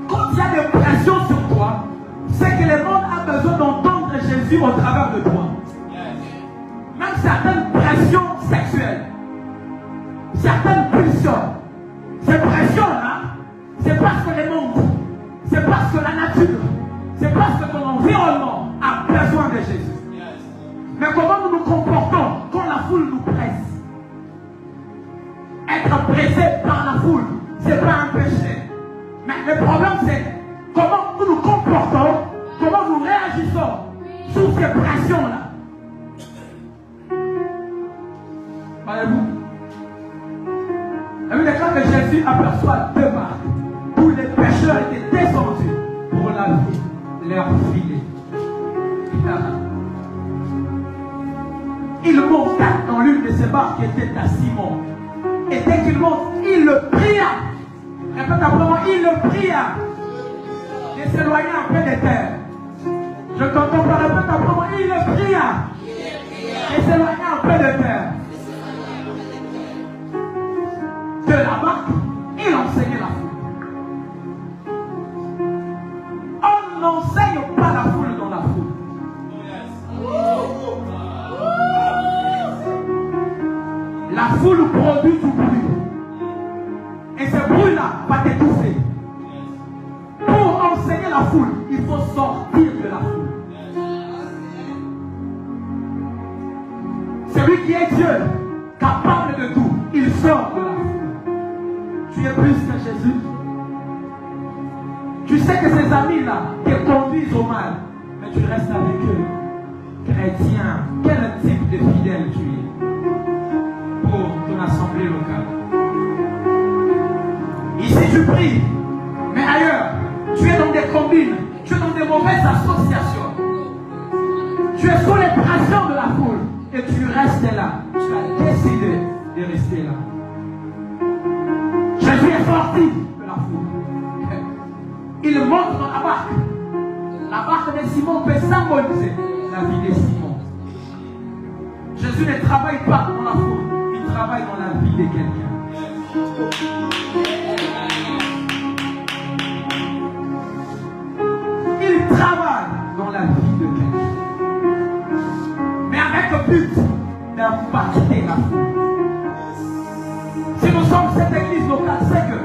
Quand il y a des pressions sur toi, c'est que le monde a besoin d'entendre Jésus au travers de toi. Même certaines pressions sexuelles, certaines pulsions, ces pressions-là, c'est parce que le monde, c'est parce que la nature, c'est parce que ton environnement a besoin de Jésus. Mais comment nous nous comportons quand la foule nous presse? Être pressé par la foule, ce n'est pas un péché. Mais le problème c'est comment nous nous comportons, comment nous réagissons sous ces pressions-là. Voyez-vous? La Bible déclare que Jésus aperçoit deux barques où les pêcheurs étaient descendus pour laver leurs filets. Il monta dans l'une de ces barques qui était à Simon. Et dès qu'il monte, il le pria. Répète après, il le pria de s'éloigner un peu de terre. Je t'entends pas, répète après moi, il le pria de s'éloigner un peu de terre. De la barque, il enseignait la foule. On n'enseigne pas la foule dans la foule. La foule produit du bruit. Et ce bruit-là va t'étouffer. Pour enseigner la foule, il faut sortir de la foule. Celui qui est Dieu, capable de tout, il sort de la foule. Tu es plus que Jésus. Tu sais que ces amis-là te conduisent au mal, mais tu restes avec eux. Chrétien, quel type de fidèle tu es pour ton assemblée locale? Ici, tu pries. Mais ailleurs, tu es dans des combines. Tu es dans des mauvaises associations. Tu es sous les pressions de la foule. Et tu restes là. Tu as décidé de rester là. Jésus est sorti de la foule. Il monte dans la barque. La barque de Simon peut symboliser la vie de Simon. Jésus ne travaille pas dans la foule. Il travaille dans la vie de quelqu'un. Il travaille dans la vie de quelqu'un. Mais avec le but d'impacter la foule. Si nous sommes cette église locale, c'est que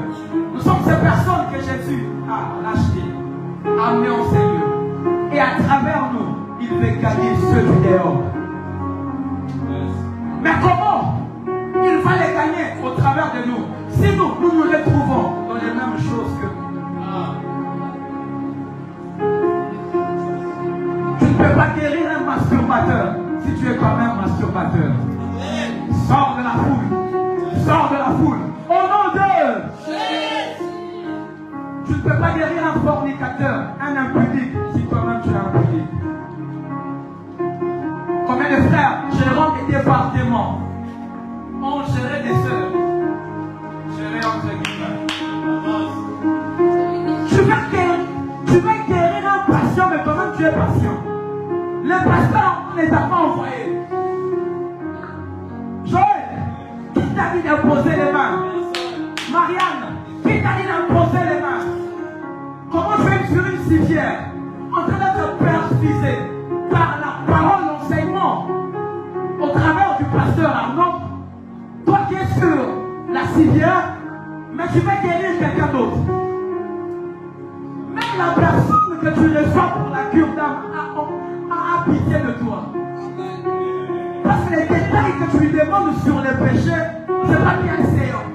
nous sommes ces personnes que Jésus a rachetées, amenées au Seigneur. Et à travers nous, il veut gagner ceux du dehors. Mais comment il va les gagner au travers de nous? Si nous nous retrouvons dans les mêmes choses que tu ne peux pas guérir un masturbateur si tu es toi-même masturbateur. Sors de la foule. Sors de la foule. Au nom de tu ne peux pas guérir un fornicateur, un impudique, si toi-même tu es impudique. Combien de frères gérant des départements ont géré des sœurs? Géré entre guillemets. Tu vas guérir un patient, mais toi-même tu es patient. Le pasteur ne les a pas envoyés. Joël, qui t'a dit d'imposer les mains? Marianne, qui t'a dit d'imposer les mains? Comment tu es sur une civière en train d'être perfusé par la parole, l'enseignement au travers du pasteur Arnaud? Toi qui es sur la civière, mais tu vas guérir quelqu'un d'autre. Même la personne que tu reçois pour la cure d'âme a pitié de toi. Parce que les détails que tu lui demandes sur les péchés, c'est pas bien séant.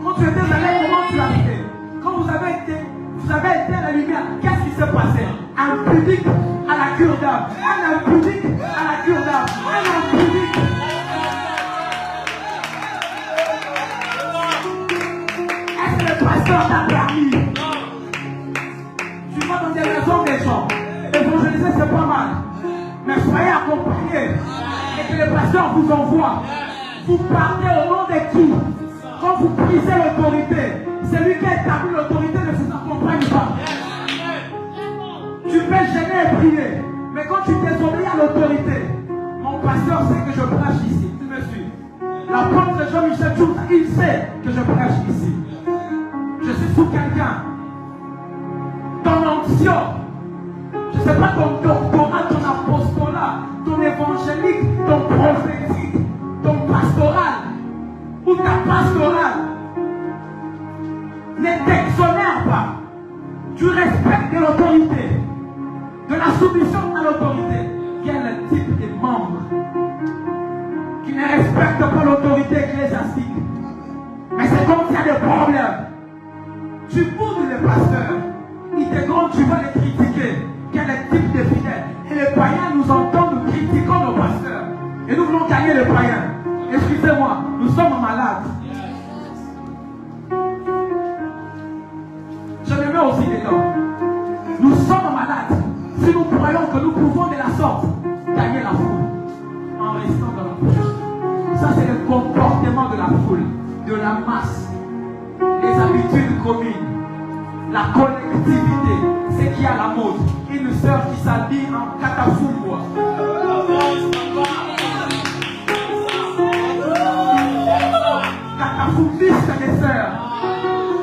Quand tu étais allé, comment tu as fait? Quand vous avez été à la lumière, qu'est-ce qui s'est passé? Un pudique à la cure d'âme. Un impudique à la cure d'âme. Un impudique. Est-ce que le pasteur t'a permis? Tu vas dans des maisons des gens. Évangéliser, c'est pas mal. Mais soyez accompagnés. Et que le pasteur vous envoie. Vous partez au nom de qui? Quand vous brisez l'autorité, celui qui a établi l'autorité ne vous accompagne pas. Tu peux gêner et prier. Mais quand tu désobéis à l'autorité, mon pasteur sait que je prêche ici. Tu me suis. L'apôtre Jean-Michel Tchouk, il sait que je prêche ici. Je suis sous quelqu'un. Ton onction, je ne sais pas ton doctorat, ton apostolat, ton évangélique, ton prophétique, ton pastoral ou ta pastorale ne t'exonère pas. Tu respectes l'autorité, de la soumission à l'autorité. Quel type de membre qui ne respecte pas l'autorité ecclésiastique? Mais c'est comme s'il y a des problèmes. Tu boudes les pasteurs. Ils te grondent, tu vas les critiquer. Quel est le type de fidèles? Et les païens nous entendent, nous critiquons nos pasteurs. Et nous voulons gagner les païens. Excusez-moi, nous sommes malades. Je me mets aussi dedans. Nous sommes malades. Si nous croyons que nous pouvons de la sorte gagner la foule en restant dans la foule. Ça, c'est le comportement de la foule, de la masse, les habitudes communes. La collectivité, c'est qui a la mode. Une sœur qui s'habille en catafumbois. Catafumbiste les sœurs.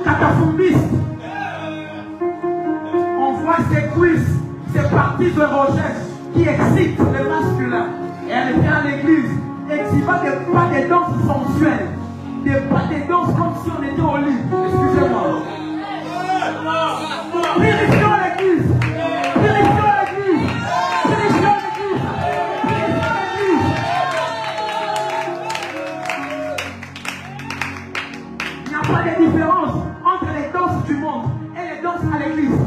Catafumbiste. On voit ses cuisses, ses parties érogènes qui excitent les masculins. Et elle vient à l'église, exhibant pas des danses sensuelles, pas des danses comme si on était au lit. Excusez-moi. Purifions l'église. Purifions l'église. Purifions l'église. Purifions l'église. Il n'y a pas de différence entre les danses du monde et les danses à l'église.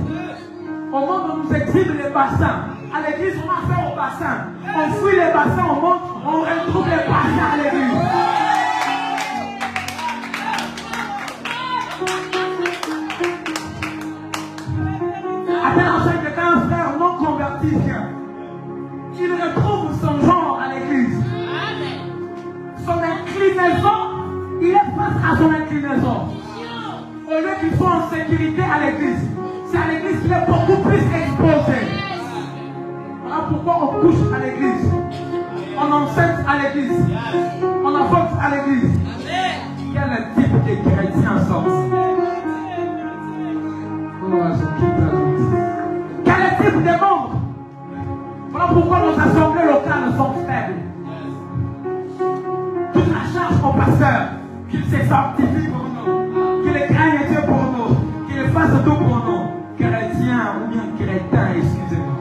Au monde, on nous exhibe les bassins. À l'église, on a affaire aux bassins. On fuit les bassins au monde, on retrouve les bassins à l'église. matin, enchaîne qu'un frère non converti vient. Il retrouve son genre à l'église. Son inclinaison, il est face à son inclinaison. Au lieu qu'il soit en sécurité à l'église, c'est à l'église qu'il est beaucoup plus exposé. Voilà pourquoi on couche à l'église, on enseigne à l'église, on avance à l'église. Quel type de chrétien sommes-nous? Quel type de membres? Voilà pourquoi nos assemblées locales sont faibles. Toute la charge au pasteur, qu'il se sanctifie pour nous, qu'il craigne Dieu pour nous, qu'il fasse tout pour nous. Chrétien ou bien crétin, excusez-moi.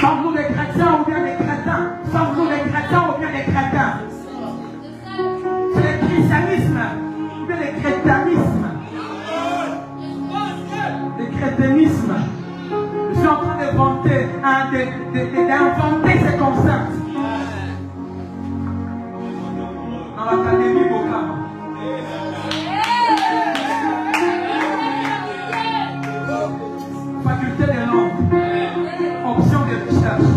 Sommes-nous des chrétiens ou bien des crétins? Sommes-nous des chrétiens ou bien des crétins? C'est le christianisme ou bien le crétinisme? Le crétinisme. Je suis en train d'inventer ces concepts. Dans l'académie Bokama. Faculté des langues. Option de recherche.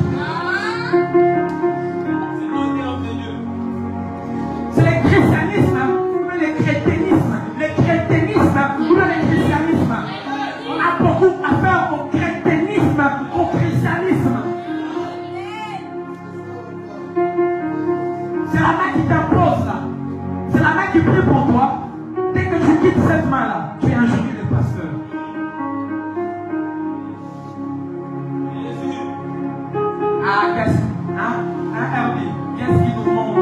C'est le christianisme ou le crétinisme. Le crétinisme ou le christianisme. On a beaucoup à faire au crétinisme, au christianisme. C'est la main qui t'impose là. C'est la main qui prie pour toi. Dès que tu quittes cette main-là, tu injuries le pasteur. Ah, qu'est-ce qu'est-ce qui nous montre?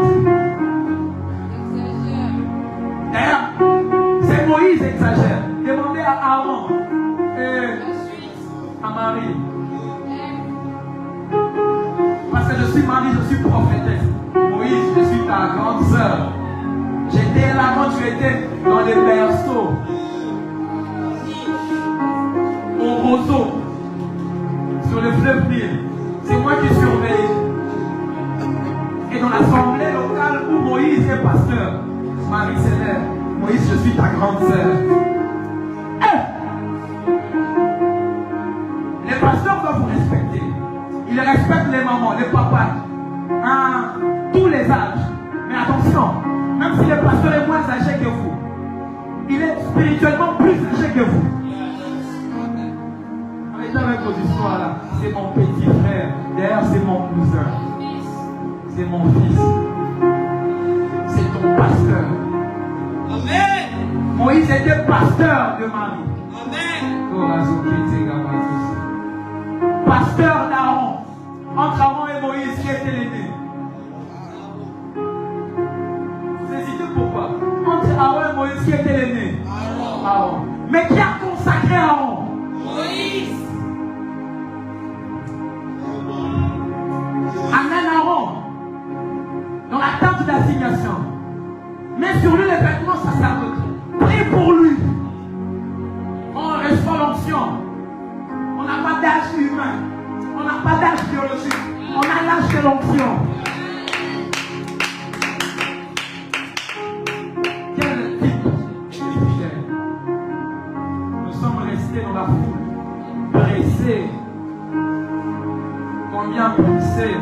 D'ailleurs, c'est Moïse exagère. Demandez à Aaron et à Marie. Parce que je suis Marie, je suis prophétesse. Moïse, je suis ta grande sœur. J'étais là quand tu étais dans les berceaux. Au roseau. Sur le fleuve Nil. C'est moi qui surveille. Et dans l'assemblée locale où Moïse est pasteur, Marie s'élève. Moïse, je suis ta grande sœur. Les pasteurs doivent vous respecter. Ils respectent les mamans, les papas, tous les âges. Mais attention, même si le pasteur est moins âgé que vous, il est spirituellement plus âgé que vous. Arrêtez avec vos histoires là. C'est mon petit frère. D'ailleurs, c'est mon cousin. C'est mon fils. C'est ton pasteur. Amen. Moïse était pasteur de Marie. Amen. Pasteur d'Aaron. Entre Aaron et Moïse, qui était l'aîné? Vous hésitez pourquoi? Entre Aaron et Moïse, qui était l'aîné? Aaron. Mais qui a consacré Aaron? Moïse. Amène Aaron dans la tente d'assignation. Mets sur lui les vêtements sacerdotaux. Prie pour lui. On reçoit l'onction. On n'a pas d'âge humain. On n'a pas d'âge biologique. On a l'âge de l'onction. Quel type de fidèle? Nous sommes restés dans la foule, pressés. Combien poussés?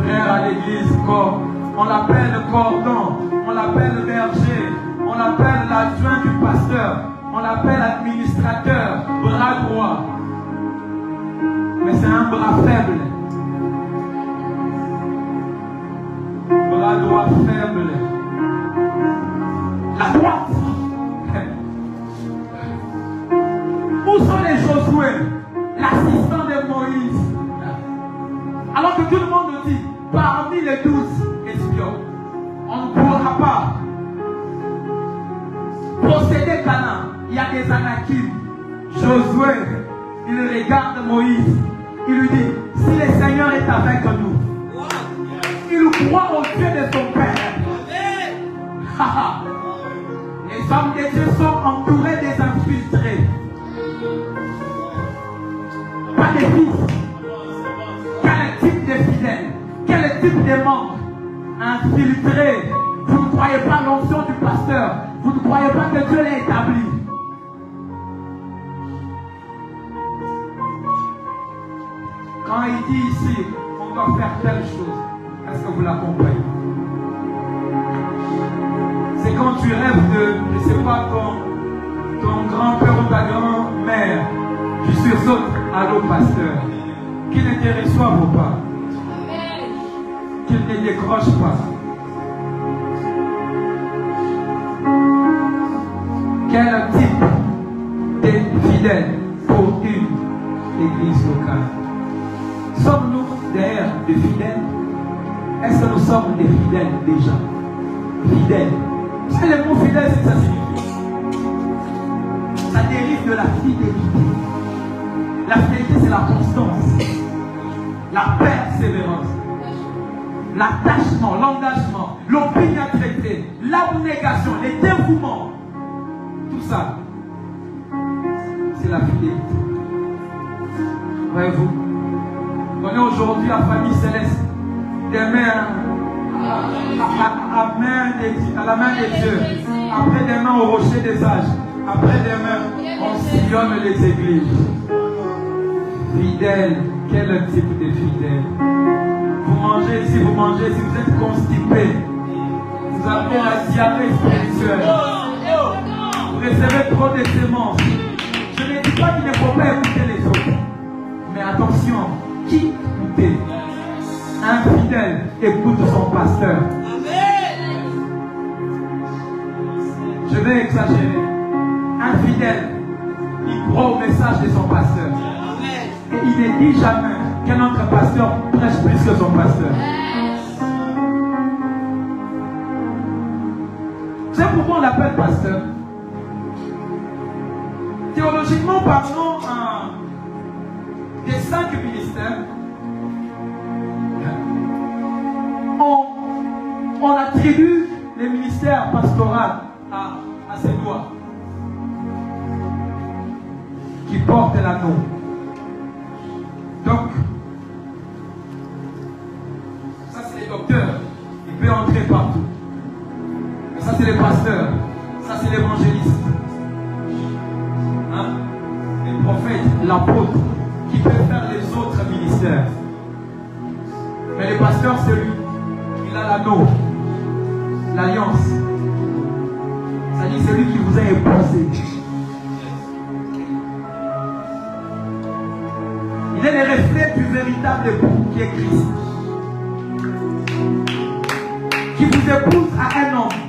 Frère à l'église, on l'appelle cordon, on l'appelle berger, on l'appelle l'adjoint du pasteur, on l'appelle administrateur, bras droit. Mais c'est un bras faible. Bras droit faible. La droite. Où sont les Josué, l'assistant de Moïse? Alors que tout le monde dit, parmi les 12 espions, on ne pourra pas posséder Canaan. Il y a des Anakim. Josué, il regarde Moïse. Il lui dit, si le Seigneur est avec nous, il croit au Dieu de son Père. Les hommes de Dieu sont entourés des infiltrés. Pas des fils. Quel type de fidèles? Quel type de membres infiltrés Vous ne croyez pas l'onction du pasteur. Vous ne croyez pas que Dieu l'a établi. Quand il dit ici, on doit faire telle chose, est-ce que vous la comprenez? C'est quand tu rêves de, je ne sais pas, ton grand-père ou ta grand-mère, tu sursautes à l'eau pasteur, qu'il ne te reçoive pas, qu'il ne décroche pas. Quel type de fidèle pour une église locale? Sommes-nous derrière des fidèles? Est-ce que nous sommes des fidèles déjà? Fidèles. Vous savez, le mot fidèle, c'est que ça signifie. Ça dérive de la fidélité. La fidélité, c'est la constance, la persévérance, l'attachement, l'engagement, l'opiniâtreté, l'abnégation, les dévouements. Tout ça, c'est la fidélité. Voyez-vous, on est aujourd'hui la famille céleste, demain à la main de Dieu, après demain au rocher des âges, après demain on sillonne les églises. Fidèle, quel type de fidèle? Vous mangez, si vous êtes constipé, vous avez la diarrhée spirituelle, vous recevez trop de semences. Je ne dis pas qu'il ne faut pas écouter les autres, mais attention, qui écouter? Un fidèle écoute son pasteur. Je vais exagérer. Un fidèle, il croit au message de son pasteur. Et il ne dit jamais qu'un autre pasteur prêche plus que son pasteur. Vous savez pourquoi on l'appelle pasteur? Théologiquement parlant, des 5 ministères, on attribue les ministères pastoraux à ses doigts qui portent l'anneau. Donc, ça c'est les docteurs, il peut entrer partout. Mais ça c'est les pasteurs, ça c'est l'évangéliste, hein? Les prophètes, l'apôtre, qui peut faire les autres ministères. Mais le pasteur c'est lui, il a l'anneau, l'alliance. C'est-à-dire c'est lui qui vous a épousé. Il est le reflet du véritable époux qui est Christ. Qui vous épouse à un homme,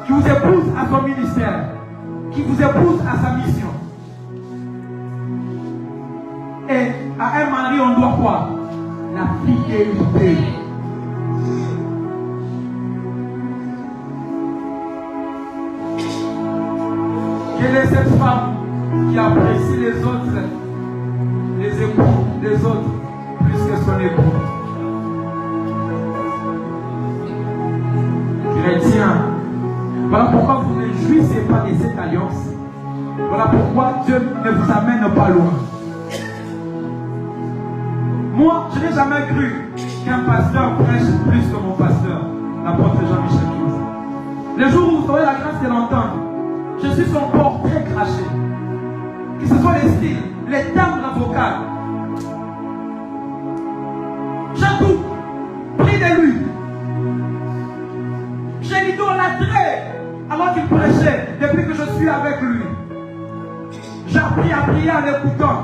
qui vous épouse à son ministère, qui vous épouse à sa mission. Et à un mari, on doit quoi? La fidélité. Quelle est cette femme qui apprécie les autres, les époux des autres, plus que son époux? Chrétien. Voilà pourquoi vous ne jouissez pas de cette alliance. Voilà pourquoi Dieu ne vous amène pas loin. Moi, je n'ai jamais cru qu'un pasteur prêche plus que mon pasteur, l'apôtre Jean-Michel Kings. Le jour où vous aurez la grâce de l'entendre, je suis son portrait craché. Que ce soit les styles, les timbres vocaux. J'ai tout pris de lui. J'ai l'idolâtré alors qu'il prêchait depuis que je suis avec lui. J'ai appris à prier en l'écoutant.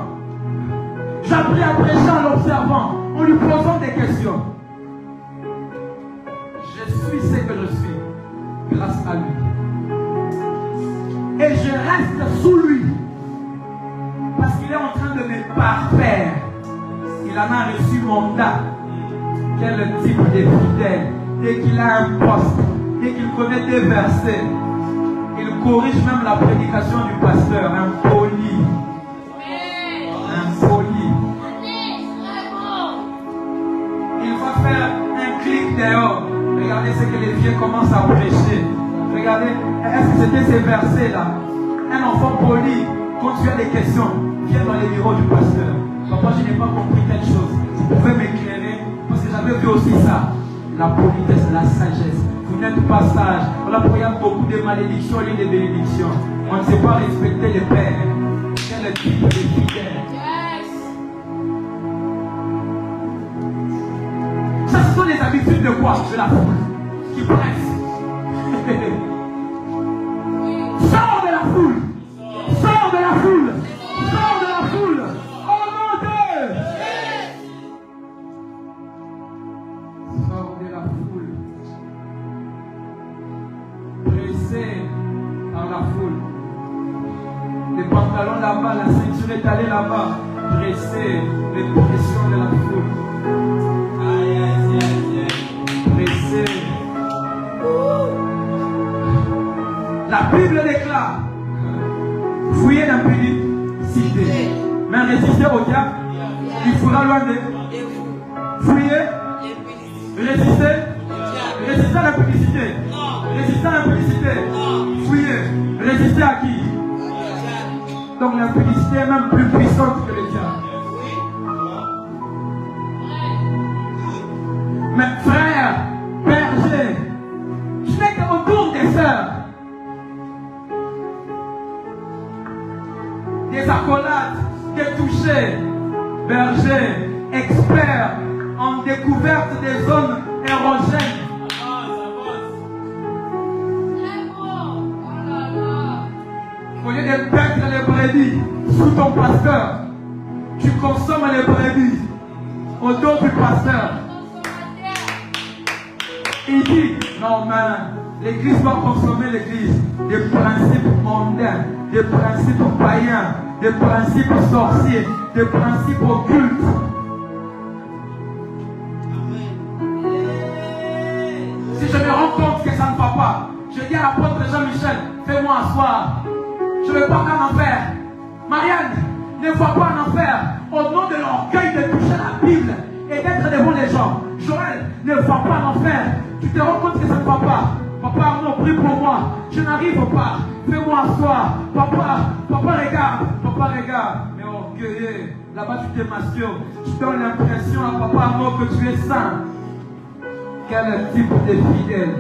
J'ai appris à prêcher en l'observant, en lui posant des questions. Je suis ce que je suis grâce à lui. Et je reste sous lui parce qu'il est en train de me parfaire. Il en a reçu mandat. Quel type de fidèle. Dès qu'il a un poste, dès qu'il connaît des versets, il corrige même la prédication du pasteur. Un poli. Un poli. Il va faire un clic dehors. Regardez ce que les vieux commencent à prêcher. Regardez, est-ce que c'était ces versets-là? Un enfant poli, quand tu as des questions, viens dans les bureaux du pasteur. Papa, je n'ai pas compris telle chose. Vous pouvez m'éclairer? Parce que j'avais vu aussi ça. La politesse, la sagesse. vous n'êtes pas sage. Voilà pourquoi il y a beaucoup de malédictions et de bénédictions. On ne sait pas respecter les pères. Quel type de fidèles. Ça, ce sont les habitudes de quoi? De la foule qui presse. Sors de la foule. Sors de la foule. Sors de la foule. Au nom de sors de la foule. Pressé par la foule. Les pantalons là-bas, la ceinture est allée là-bas. Pressé, les pressions de la foule. Pressé. La Bible déclare, fouillez l'impudicité, mais résister au diable, il faudra loin de fouiller, résister, résister à l'impudicité, résister à l'impudicité, fouiller, résister à qui? Donc l'impudicité est même plus puissante que le diable. Mais frère, berger, je n'ai qu'autour des sœurs. Des accolades, des touchés, bergers, experts en découverte des zones érogènes. Au lieu de perdre les brebis sous ton pasteur, tu consommes les brebis au dos du pasteur. Il dit, non mais l'église doit consommer l'église des principes mondains, des principes païens, des principes sorciers, des principes occultes. Si je me rends compte que ça ne va pas, je dis à l'apôtre Jean-Michel, fais-moi asseoir. Je ne veux pas en enfer. Marianne, ne vois pas en enfer au nom de l'orgueil de toucher la Bible et d'être devant les gens. Joël, ne vois pas en enfer. Tu te rends compte que ça ne va pas. Papa Arnaud, prie pour moi. Je n'arrive pas. Fais-moi asseoir. Papa regarde. Mais orgueilleux, là-bas tu t'émasures. Tu donnes l'impression à Papa Arnaud que tu es saint. Quel type de fidèle.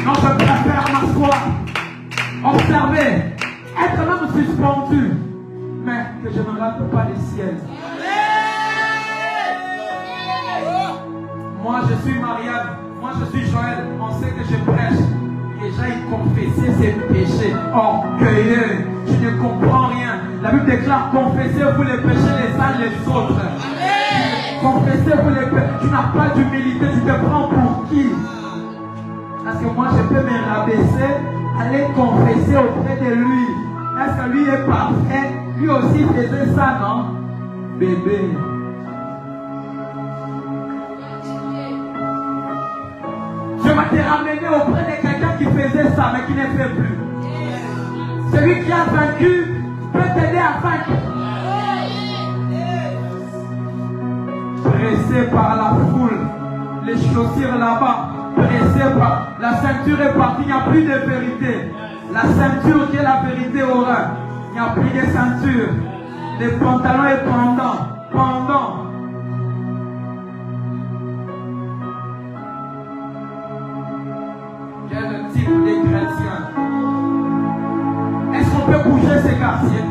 Non, je préfère m'asseoir, observer, être même suspendu, mais que je ne rate pas les ciels. Moi, je suis Marianne, moi, je suis Joël, on sait que je prêche. Et j'aille confesser ses péchés. Orgueilleux, tu ne comprends rien. La Bible déclare, confessez-vous les péchés les uns les autres. Confessez-vous les péchés. Tu n'as pas d'humilité, tu te prends pour qui? Parce que moi, je peux me rabaisser, aller confesser auprès de lui. Est-ce que lui est parfait? Lui aussi faisait ça, non? Bébé. Je vais te ramener auprès de quelqu'un qui faisait ça, mais qui ne fait plus. Celui qui a vaincu peut t'aider à vaincre. Pressé par la foule, les chaussures là-bas. Pressé par la ceinture est partie, il n'y a plus de vérité. La ceinture qui est la vérité au rein, il n'y a plus de ceinture. Les pantalons est pendant. Quel type de chrétien? Est-ce qu'on peut bouger ces quartiers?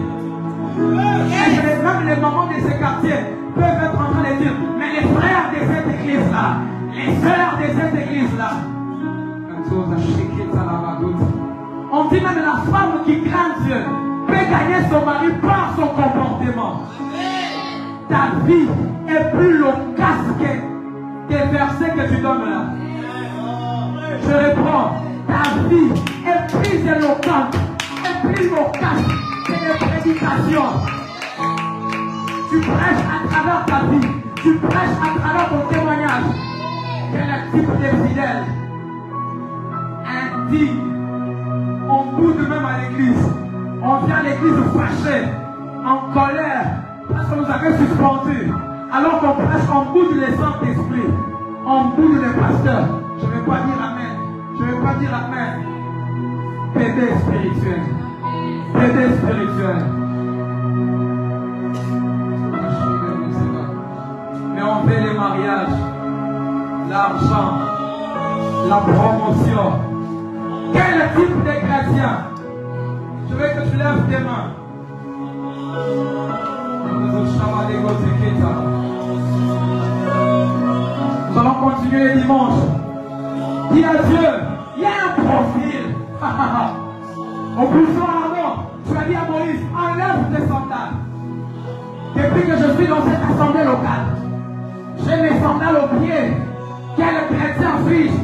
Est-ce que même les mamans de ces quartiers peuvent être en train de dire, mais les frères de cette église-là, les sœurs de cette église-là, on dit même la femme qui craint Dieu peut gagner son mari par son comportement. Ta vie est plus loquace que des versets que tu donnes là. Je reprends, ta vie est plus éloquente, est plus loquace que des prédications. Tu prêches à travers ta vie, tu prêches à travers ton témoignage. Quel type de fidèle? Indigne. On boude même à l'église. On vient à l'église fâché, en colère, parce que nous avons suspendu. Alors qu'on prêche, on boude les Saint-Esprit. On boude les pasteurs. Je ne vais pas dire amen. Je ne vais pas dire amen. Bébé spirituel. Bébé spirituel. Mais on fait les mariages. l'argent, la promotion. Quel type de chrétien? Je veux que tu lèves tes mains. Nous allons continuer les dimanches. Dis à Dieu, il y a un profil. Au plus fort, Aaron, tu as dit à Moïse, enlève tes sandales. Depuis que je suis dans cette assemblée locale, j'ai mes sandales aux pieds. Quel chrétien suis-je?